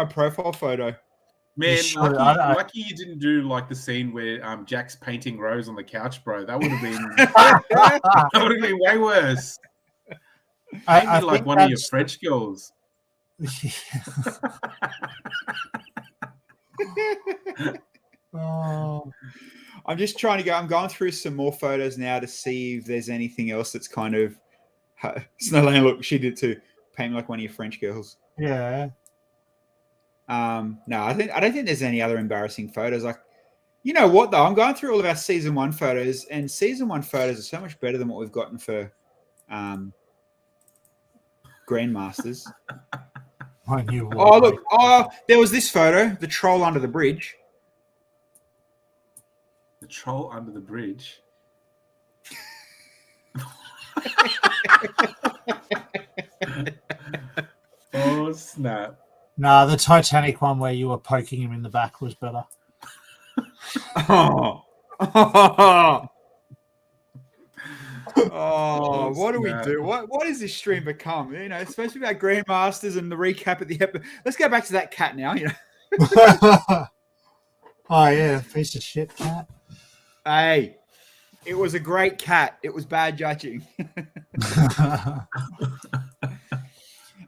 profile photo. Man, lucky you didn't do like the scene where Jack's painting Rose on the couch, bro. That would have been way worse. I like one of your French girls. Oh. I'm just trying to go. I'm going through some more photos now to see if there's anything else that's kind of. Snowlane, look, she did too. Paint like one of your French girls. Yeah. No, I don't think there's any other embarrassing photos. Like, you know what though? I'm going through all of our season 1 photos, and season 1 photos are so much better than what we've gotten for Grandmasters. Oh look! Oh, there was this photo. The troll under the bridge. The troll under the bridge. Oh snap! Nah, the Titanic one where you were poking him in the back was better. Oh, what do we do? What has this stream become? You know, it's supposed to be about Grandmasters and the recap at the episode. Let's go back to that cat now. You know. Oh yeah, piece of shit cat. Hey, it was a great cat. It was bad judging.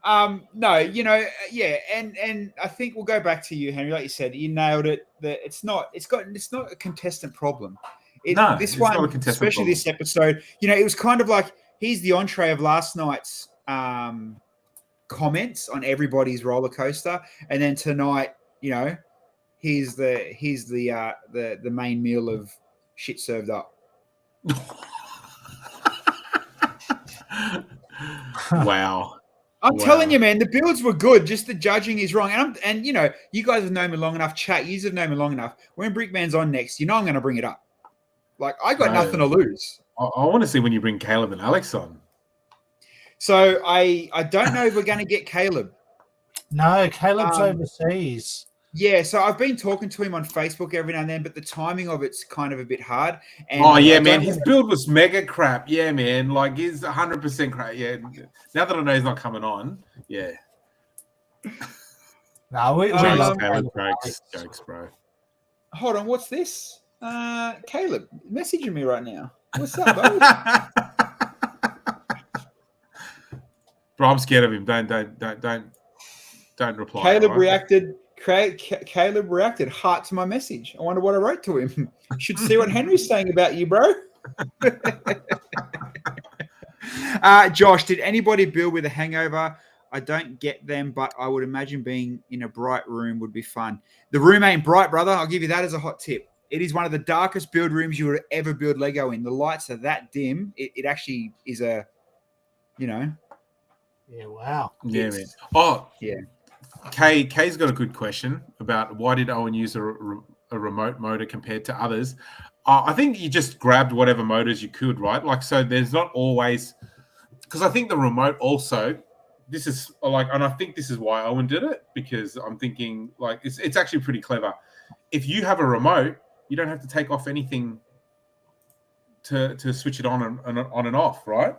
No, yeah, and I think we'll go back to you, Henry. Like you said, you nailed it. That it's not a contestant problem. It's not a contestant especially problem. This episode. It was kind of like he's the entree of last night's comments on everybody's roller coaster, and then tonight, he's the main meal of shit served up. Wow. I'm telling you, man, the builds were good. Just the judging is wrong. And you guys have known me long enough. Chat, you have known me long enough. When Brickman's on next, I'm going to bring it up. Like, I got nothing to lose. I want to see when you bring Caleb and Alex on. So I don't know if we're going to get Caleb. No, Caleb's overseas. Yeah, so I've been talking to him on Facebook every now and then, but the timing of it's kind of a bit hard. And man, his build was mega crap. Yeah, man, like he's 100% crap. Yeah, now that I know he's not coming on, yeah. No, we love Caleb jokes, bro. Hold on, what's this? Caleb messaging me right now. What's up, bro? Bro, I'm scared of him. Don't reply. Caleb reacted heart to my message. I wonder what I wrote to him. Should see what Henry's saying about you, bro. Josh, did anybody build with a hangover? I don't get them, but I would imagine being in a bright room would be fun. The room ain't bright, brother. I'll give you that as a hot tip. It is one of the darkest build rooms you would ever build Lego in. The lights are that dim. It actually is a, Yeah, wow. Yeah, man. Oh, yeah. Kay's got a good question about why did Owen use a remote motor compared to others. I think you just grabbed whatever motors you could, right? Like, so there's not always, because I think the remote also, this is like, and I think this is why Owen did it, because I'm thinking like it's actually pretty clever. If you have a remote, you don't have to take off anything to switch it on and off, right?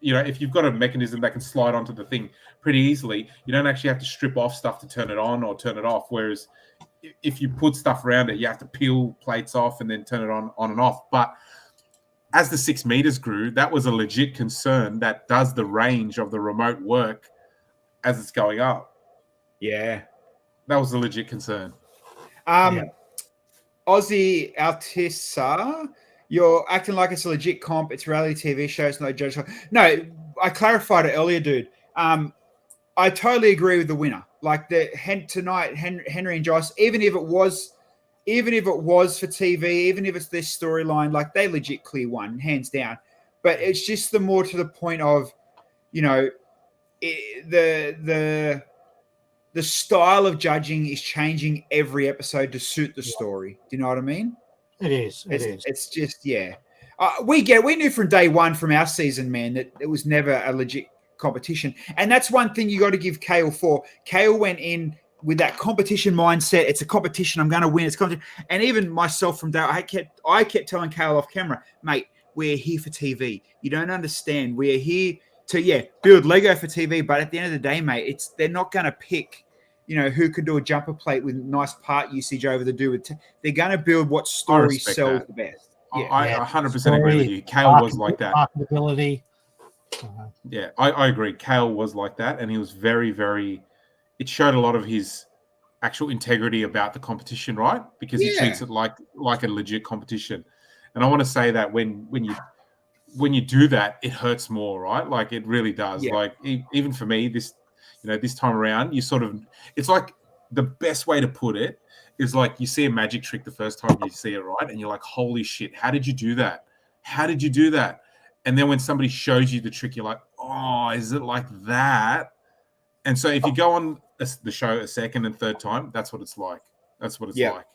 You know, if you've got a mechanism that can slide onto the thing pretty easily, you don't actually have to strip off stuff to turn it on or turn it off. Whereas if you put stuff around it, you have to peel plates off and then turn it on and off. But as the 6 meters grew, that was a legit concern. That does the range of the remote work as it's going up? Yeah. That was a legit concern. Aussie Altissa, you're acting like it's a legit comp. It's a reality TV show. It's not a judge. No, I clarified it earlier, dude. I totally agree with the winner. Like tonight, Henry and Joss, even if it was for TV, even if it's this storyline, like they legit clear one, hands down. But it's just the more to the point of, you know, the style of judging is changing every episode to suit the story. Do you know what I mean? It is. It's just, yeah. We knew from day one from our season, man, that it was never a legit competition. And that's one thing you got to give Kale for. Kale went in with that competition mindset. It's a competition. I'm going to win. It's competition. And even myself from day, I kept telling Kale off camera, mate, we're here for TV. You don't understand. We're here to, build Lego for TV. But at the end of the day, mate, they're not going to pick, you know, who can do a jumper plate with nice part usage over the do with. They're going to build what story sells the best. Yeah. I 100% agree with you. Kale was like that. Marketability. Yeah, I agree. Kale was like that, and he was very, very. It showed a lot of his actual integrity about the competition, right? Because he treats it like a legit competition. And I want to say that when you do that, it hurts more, right? Like it really does. Yeah. Like even for me, this time around, you sort of, it's like the best way to put it is like you see a magic trick the first time you see it, right? And you're like, holy shit, how did you do that? How did you do that? And then when somebody shows you the trick, you're like, oh, is it like that? And so if you go on the show a second and third time, that's what it's like. That's what it's like.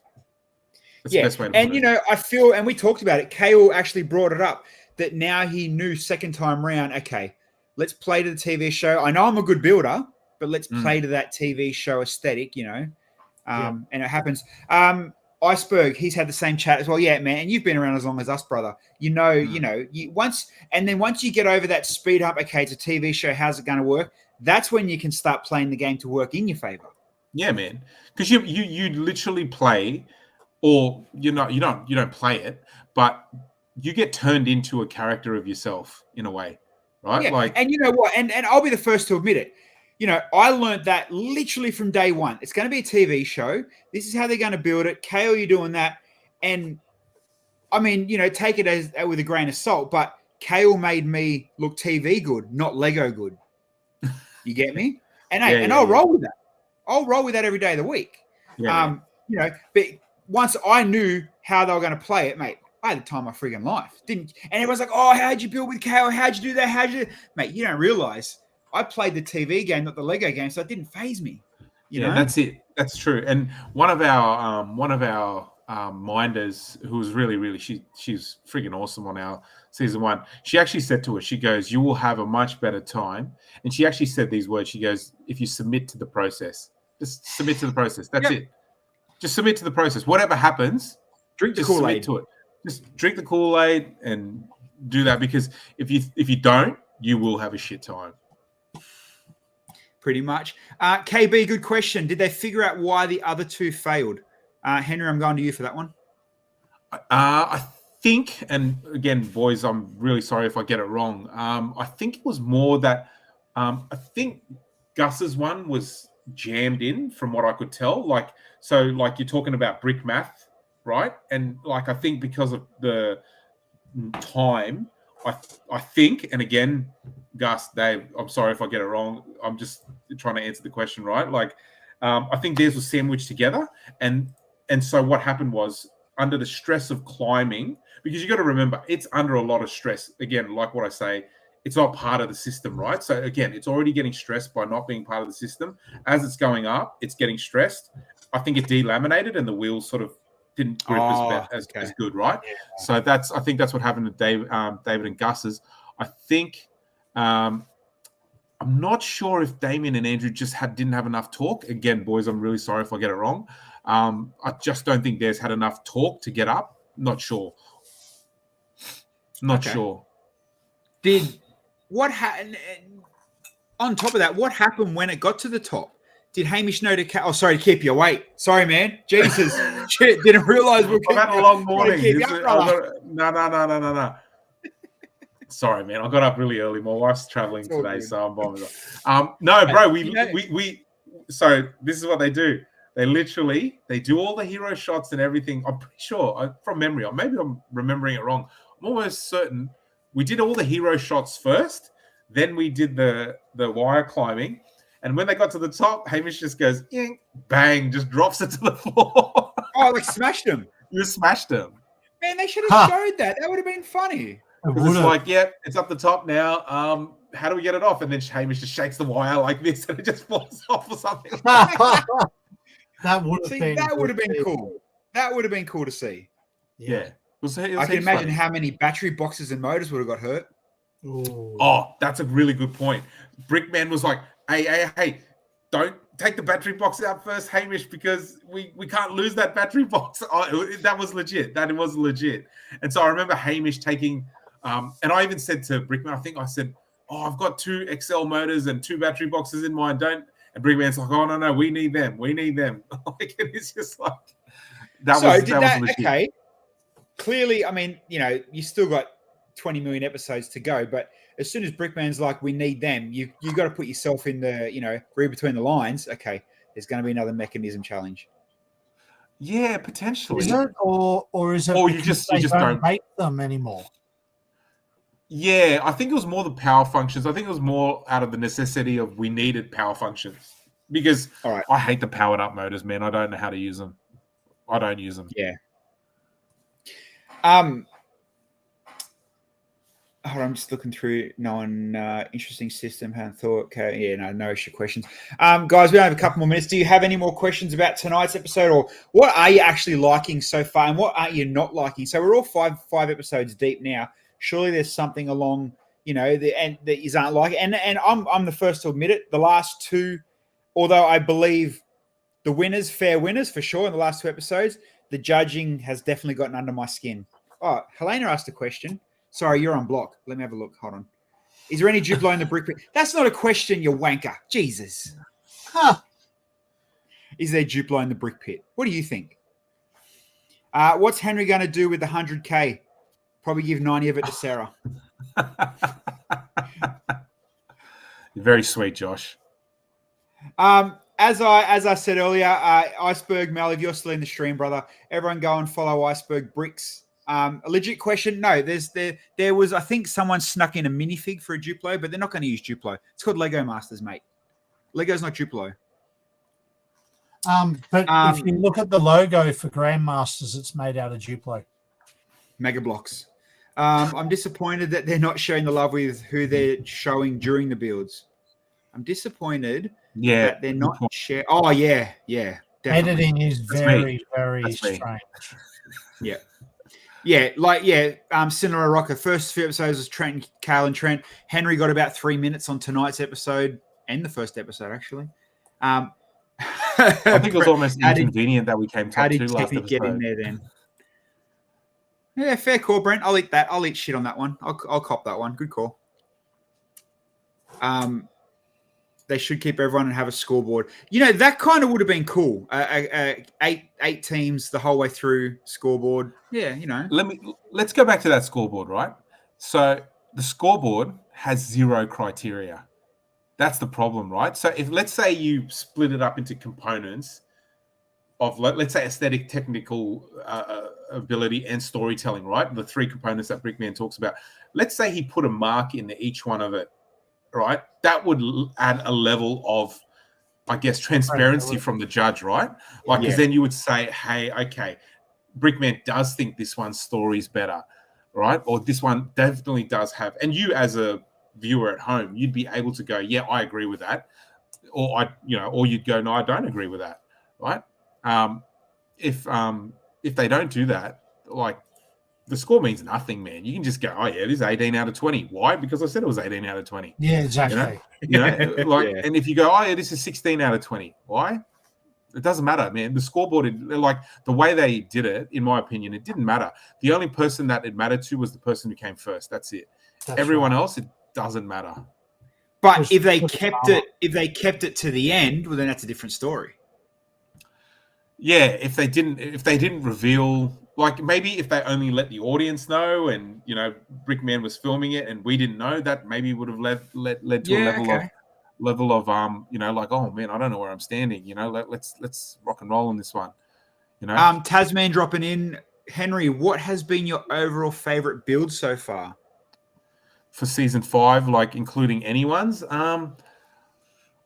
That's the best way to put it. And, you know, I feel, and we talked about it, Kale actually brought it up, that now he knew second time round, okay, let's play to the TV show. I know I'm a good builder, but let's play to that TV show aesthetic, you know. And it happens. Iceberg, he's had the same chat as well. Yeah, man, and you've been around as long as us, brother. Once you get over that speed up, okay, it's a TV show, how's it going to work? That's when you can start playing the game to work in your favor. Yeah, man, because you literally play, or you don't play it, but you get turned into a character of yourself in a way, right? Yeah. And you know what? And I'll be the first to admit it. You know, I learned that literally from day one. It's going to be a TV show. This is how they're going to build it. Kale, you're doing that. And I mean, you know, take it as with a grain of salt, but Kale made me look TV good, not Lego good. You get me? And I'll roll with that. I'll roll with that every day of the week. Yeah, you know, but once I knew how they were going to play it, mate, I had the time of my friggin' life. And everyone's like, oh, how'd you build with Kale? How'd you do that? Mate, you don't realize I played the TV game, not the Lego game, so it didn't faze me. You know? That's it. That's true. And one of our minders, who was really, she's freaking awesome on our season 1. She actually said to us, she goes, "You will have a much better time." And she actually said these words. She goes, "If you submit to the process, just submit to the process. That's it. Just submit to the process. Whatever happens, drink the Kool-Aid. To it. Just drink the Kool-Aid and do that, because if you don't, you will have a shit time." Pretty much. KB, good question. Did they figure out why the other two failed? Henry, I'm going to you for that one. I think, and again, boys, I'm really sorry if I get it wrong. I think it was more that I think Gus's one was jammed in, from what I could tell. Like you're talking about brick math, right? And like I think because of the time, I think, and again, Gus, Dave, I'm sorry if I get it wrong. I'm just trying to answer the question right. Like, I think theirs was sandwiched together, and so what happened was under the stress of climbing, because you got to remember it's under a lot of stress. Again, like what I say, it's not part of the system, right? So again, it's already getting stressed by not being part of the system. As it's going up, it's getting stressed. I think it delaminated and the wheels sort of didn't grip as good, right? Yeah. So I think that's what happened to David and Gus's. I think I'm not sure if Damien and Andrew just didn't have enough torque. Again, boys, I'm really sorry if I get it wrong. I just don't think theirs had enough torque to get up. Not sure. Not sure. What happened? On top of that, what happened when it got to the top? Did Hamish know to keep you awake? Sorry, man. Jesus. Shit, didn't realize I've had a long morning. No. Sorry, man. I got up really early. My wife's traveling today, so I'm bombing. No, bro. We. So this is what they do. They do all the hero shots and everything. I'm pretty sure, from memory, or maybe I'm remembering it wrong. I'm almost certain we did all the hero shots first. Then we did the wire climbing. And when they got to the top, Hamish just goes, bang, just drops it to the floor. Oh, like smashed him. You smashed him. Man, they should have showed that. That would have been funny. It's like, it's up the top now. How do we get it off? And then Hamish just shakes the wire like this and it just falls off or something. That would have been cool. That would have been cool to see. Yeah. I can imagine how many battery boxes and motors would have got hurt. Ooh. Oh, that's a really good point. Brickman was like, hey, don't take the battery box out first, Hamish, because we can't lose that battery box. Oh, that was legit. That was legit. And so I remember Hamish taking, and I even said to Brickman, I think I said, I've got 2 XL motors and 2 battery boxes in mine. And Brickman's like, oh, no, we need them. Like, and it's just like, that was legit. Okay. Clearly, I mean, you still got 20 million episodes to go, but as soon as Brickman's like, we need them, you got to put yourself in the, read between the lines. Okay, there's going to be another mechanism challenge. Yeah, potentially. Is it, or is it? Or you just don't make them anymore. Yeah, I think it was more the power functions. I think it was more out of the necessity of we needed power functions because I hate the powered up motors, man. I don't know how to use them. I don't use them. Yeah. Hold on, I'm just looking through. Interesting system. Hadn't thought. Okay, yeah, no issue questions. Guys, we only have a couple more minutes. Do you have any more questions about tonight's episode, or what are you actually liking so far, and what are you not liking? So we're all five episodes deep now. Surely there's something along, that you aren't like, and I'm the first to admit it. The last 2, although I believe the winners, fair winners for sure, in the last 2 episodes, the judging has definitely gotten under my skin. Oh, Helena asked a question. Sorry, you're on block. Let me have a look. Hold on. Is there any Duplo in the brick pit? That's not a question, you wanker. Jesus. Huh. Is there Duplo in the brick pit? What do you think? What's Henry going to do with the 100K? Probably give 90 of it to Sarah. You're very sweet, Josh. As I said earlier, Iceberg Mel, if you're still in the stream, brother, everyone go and follow Iceberg Bricks. A legit question. No, there was, I think someone snuck in a minifig for a Duplo, but they're not going to use Duplo. It's called Lego Masters, mate. Lego's not Duplo. But if you look at the logo for Grandmasters, it's made out of Duplo. Mega Blocks. I'm disappointed that they're not showing the love with who they're showing during the builds. I'm disappointed that they're not sharing. Oh, yeah. Definitely. Editing is very strange. Yeah. Yeah, Cinema Rocker. First few episodes was Trent, Kale, and Trent. Henry got about 3 minutes on tonight's episode and the first episode, actually. I think it was almost inconvenient that we came top 2 last episode. Get in there then? Yeah, fair call, Brent. I'll eat that. I'll eat shit on that one. I'll cop that one. Good call. They should keep everyone and have a scoreboard. That kind of would have been cool. 8 teams the whole way through scoreboard. Yeah, Let's go back to that scoreboard, right? So the scoreboard has 0 criteria. That's the problem, right? So if let's say you split it up into components of, let's say, aesthetic, technical ability, and storytelling, right? The 3 components that Brickman talks about. Let's say he put a mark in each one of it. Right, that would add a level of, I guess, transparency from the judge, right? Like, because then you would say, hey, okay, Brickman does think this one's story is better, right? Or this one definitely does have, and you as a viewer at home, you'd be able to go, yeah, I agree with that, or or you'd go, no, I don't agree with that, right? If they don't do that, like, the score means nothing, man. You can just go, oh yeah, it is 18 out of 20. Why? Because I said it was 18 out of 20. Yeah, exactly. And if you go, oh yeah, this is 16 out of 20. Why? It doesn't matter, man. The scoreboard, like the way they did it, in my opinion, it didn't matter. The only person that it mattered to was the person who came first. That's it. Everyone else, it doesn't matter. But if they kept it to the end, well, then that's a different story. Yeah, if they didn't reveal, like, maybe if they only let the audience know, and Brickman was filming it and we didn't know, that maybe would have led to a level of like, oh man, I don't know where I'm standing. Let's rock and roll on this one. Tasman dropping in. Henry, what has been your overall favorite build so far for season 5, like including anyone's?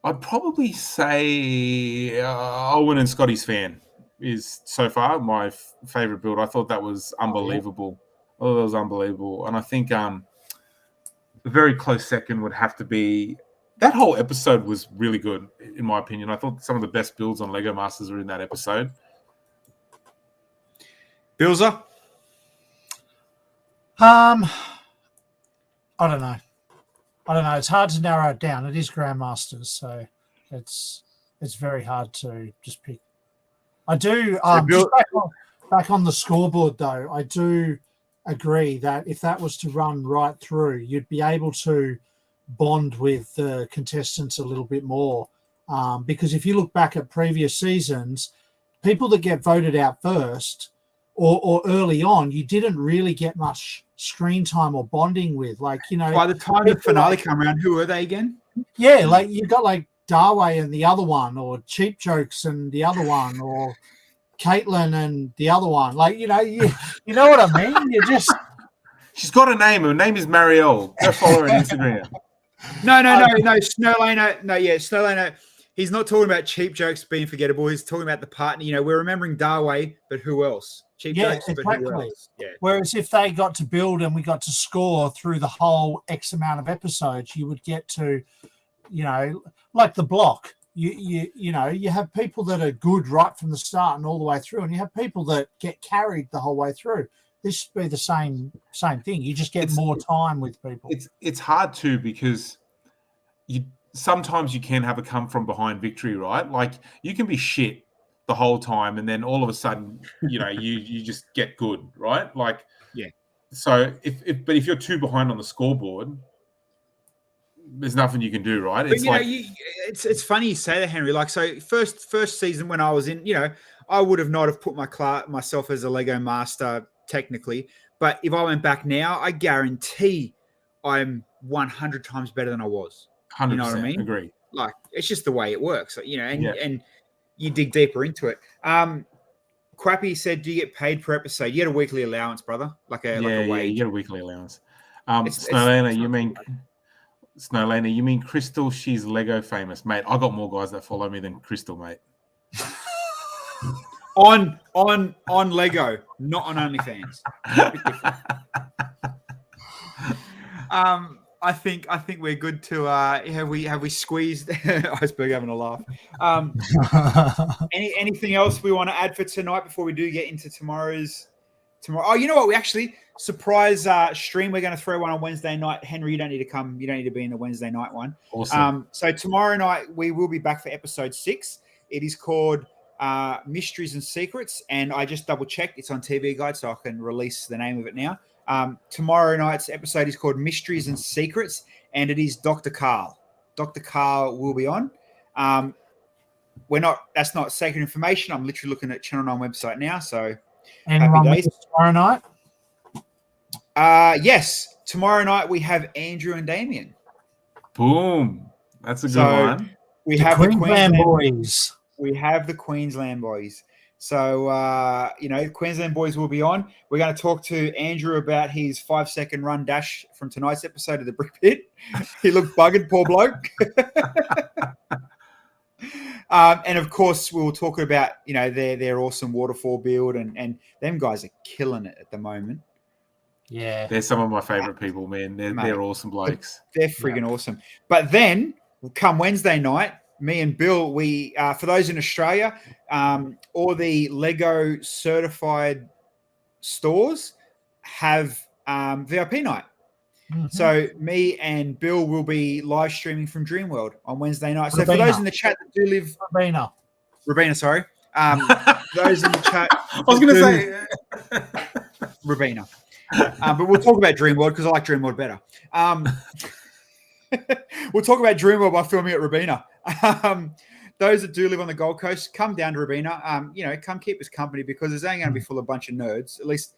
I'd probably say Owen and Scotty's fan is so far my favorite build. I thought that was unbelievable. And I think a very close second would have to be, that whole episode was really good, in my opinion. I thought some of the best builds on Lego Masters are in that episode. Bilsy? I don't know. It's hard to narrow it down. It is Grandmasters, so it's very hard to just pick. I do. Just back on the scoreboard, though, I do agree that if that was to run right through, you'd be able to bond with the contestants a little bit more. Because if you look back at previous seasons, people that get voted out first or early on, you didn't really get much screen time or bonding with. Like, by the time the finale come around, who are they again? Yeah, like you got like Darway and the other one, or Cheap Jokes and the other one, or Caitlin and the other one. Like, you know what I mean? You just... She's got a name. Her name is Marielle. Go follow her on Instagram. No, Snowlaner. No, yeah, Snowlaner. He's not talking about Cheap Jokes being forgettable. He's talking about the partner. We're remembering Darway, but who else? Cheap Jokes, exactly. But who else? Yeah. Whereas if they got to build and we got to score through the whole X amount of episodes, you would get to, like the block. You have people that are good right from the start and all the way through, and you have people that get carried the whole way through. This should be the same thing. You just get more time with people. It's hard too, because sometimes you can have a come from behind victory, right? Like, you can be shit the whole time, and then all of a sudden, you just get good, right? Like, yeah. So if you're too behind on the scoreboard, there's nothing you can do, right? But it's funny you say that, Henry. Like, so first season when I was in, I would have not have put myself as a Lego master technically, but if I went back now, I guarantee I'm 100 times better than I was. 100%, you know what I mean? Agree. Like, it's just the way it works, and you dig deeper into it. Quappy said, "Do you get paid per episode? You get a weekly allowance, brother, like a wage. Yeah, you get a weekly allowance." Snowlander, you mean Crystal? She's Lego famous, mate. I got more guys that follow me than Crystal, mate. on Lego, not on OnlyFans. I think we're good to have we squeezed Iceberg having a laugh. Anything else we want to add for tonight before we do get into tomorrow? Oh, you know what? We actually surprise stream. We're going to throw one on Wednesday night. Henry, you don't need to come. You don't need to be in the Wednesday night one. Awesome. So tomorrow night we will be back for episode 6. It is called Mysteries and Secrets, and I just double checked. It's on TV Guide, so I can release the name of it now. Tomorrow night's episode is called Mysteries and Secrets, and it is Dr. Carl. Dr. Carl will be on. That's not sacred information. I'm literally looking at Channel 9 website now, so and happy days. Tomorrow night? Yes. Tomorrow night we have Andrew and Damien. Boom. That's a good one. We have the Queensland boys. We have the Queensland boys. So, Queensland boys will be on. We're going to talk to Andrew about his 5-second run dash from tonight's episode of the Brick Pit. He looked buggered, poor bloke. And of course, we'll talk about their awesome waterfall build, and them guys are killing it at the moment. Yeah, they're some of my favorite people, man. They're awesome blokes. They're friggin' awesome. But then, come Wednesday night, me and Bill, we for those in Australia, all the Lego certified stores have VIP night. Mm-hmm. So me and Bill will be live streaming from Dreamworld on Wednesday night. So for those in the chat that do live, Rabina, sorry. Those in the chat, I was going to say Rabina. But we'll talk about Dreamworld because I like Dreamworld better. We'll talk about Dreamworld by filming at Rabina. Those that do live on the Gold Coast, come down to Rabina. Come keep us company because there's only going to be full of a bunch of nerds. At least,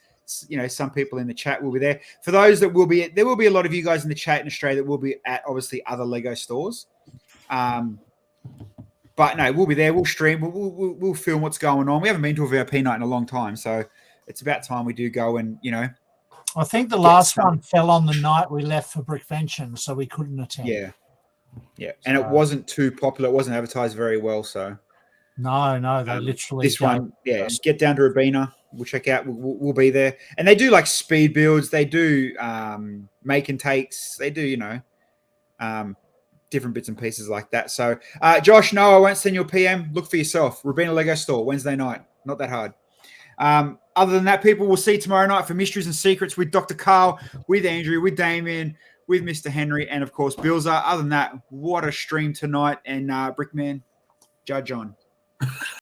some people in the chat will be there. For those that will be, there will be a lot of you guys in the chat in Australia that will be at obviously other Lego stores. But no, we'll be there. We'll stream. We'll film what's going on. We haven't been to a VIP night in a long time, so it's about time we do go and I think the last one fell on the night we left for Brickvention, so we couldn't attend. Yeah. And it wasn't too popular. It wasn't advertised very well. So no, they literally this one. Yeah, just get down to Rabina. We'll check out. We'll be there, and they do like speed builds. They do make and takes. They do different bits and pieces like that. So Josh, no, I won't send you a PM. Look for yourself. Rabina Lego Store Wednesday night. Not that hard. Other than that, people will see tomorrow night for Mysteries and Secrets with Dr. Carl, with Andrew, with Damien, with Mr. Henry, and of course, Bilsy. Other than that, what a stream tonight. And Brickman, judge on.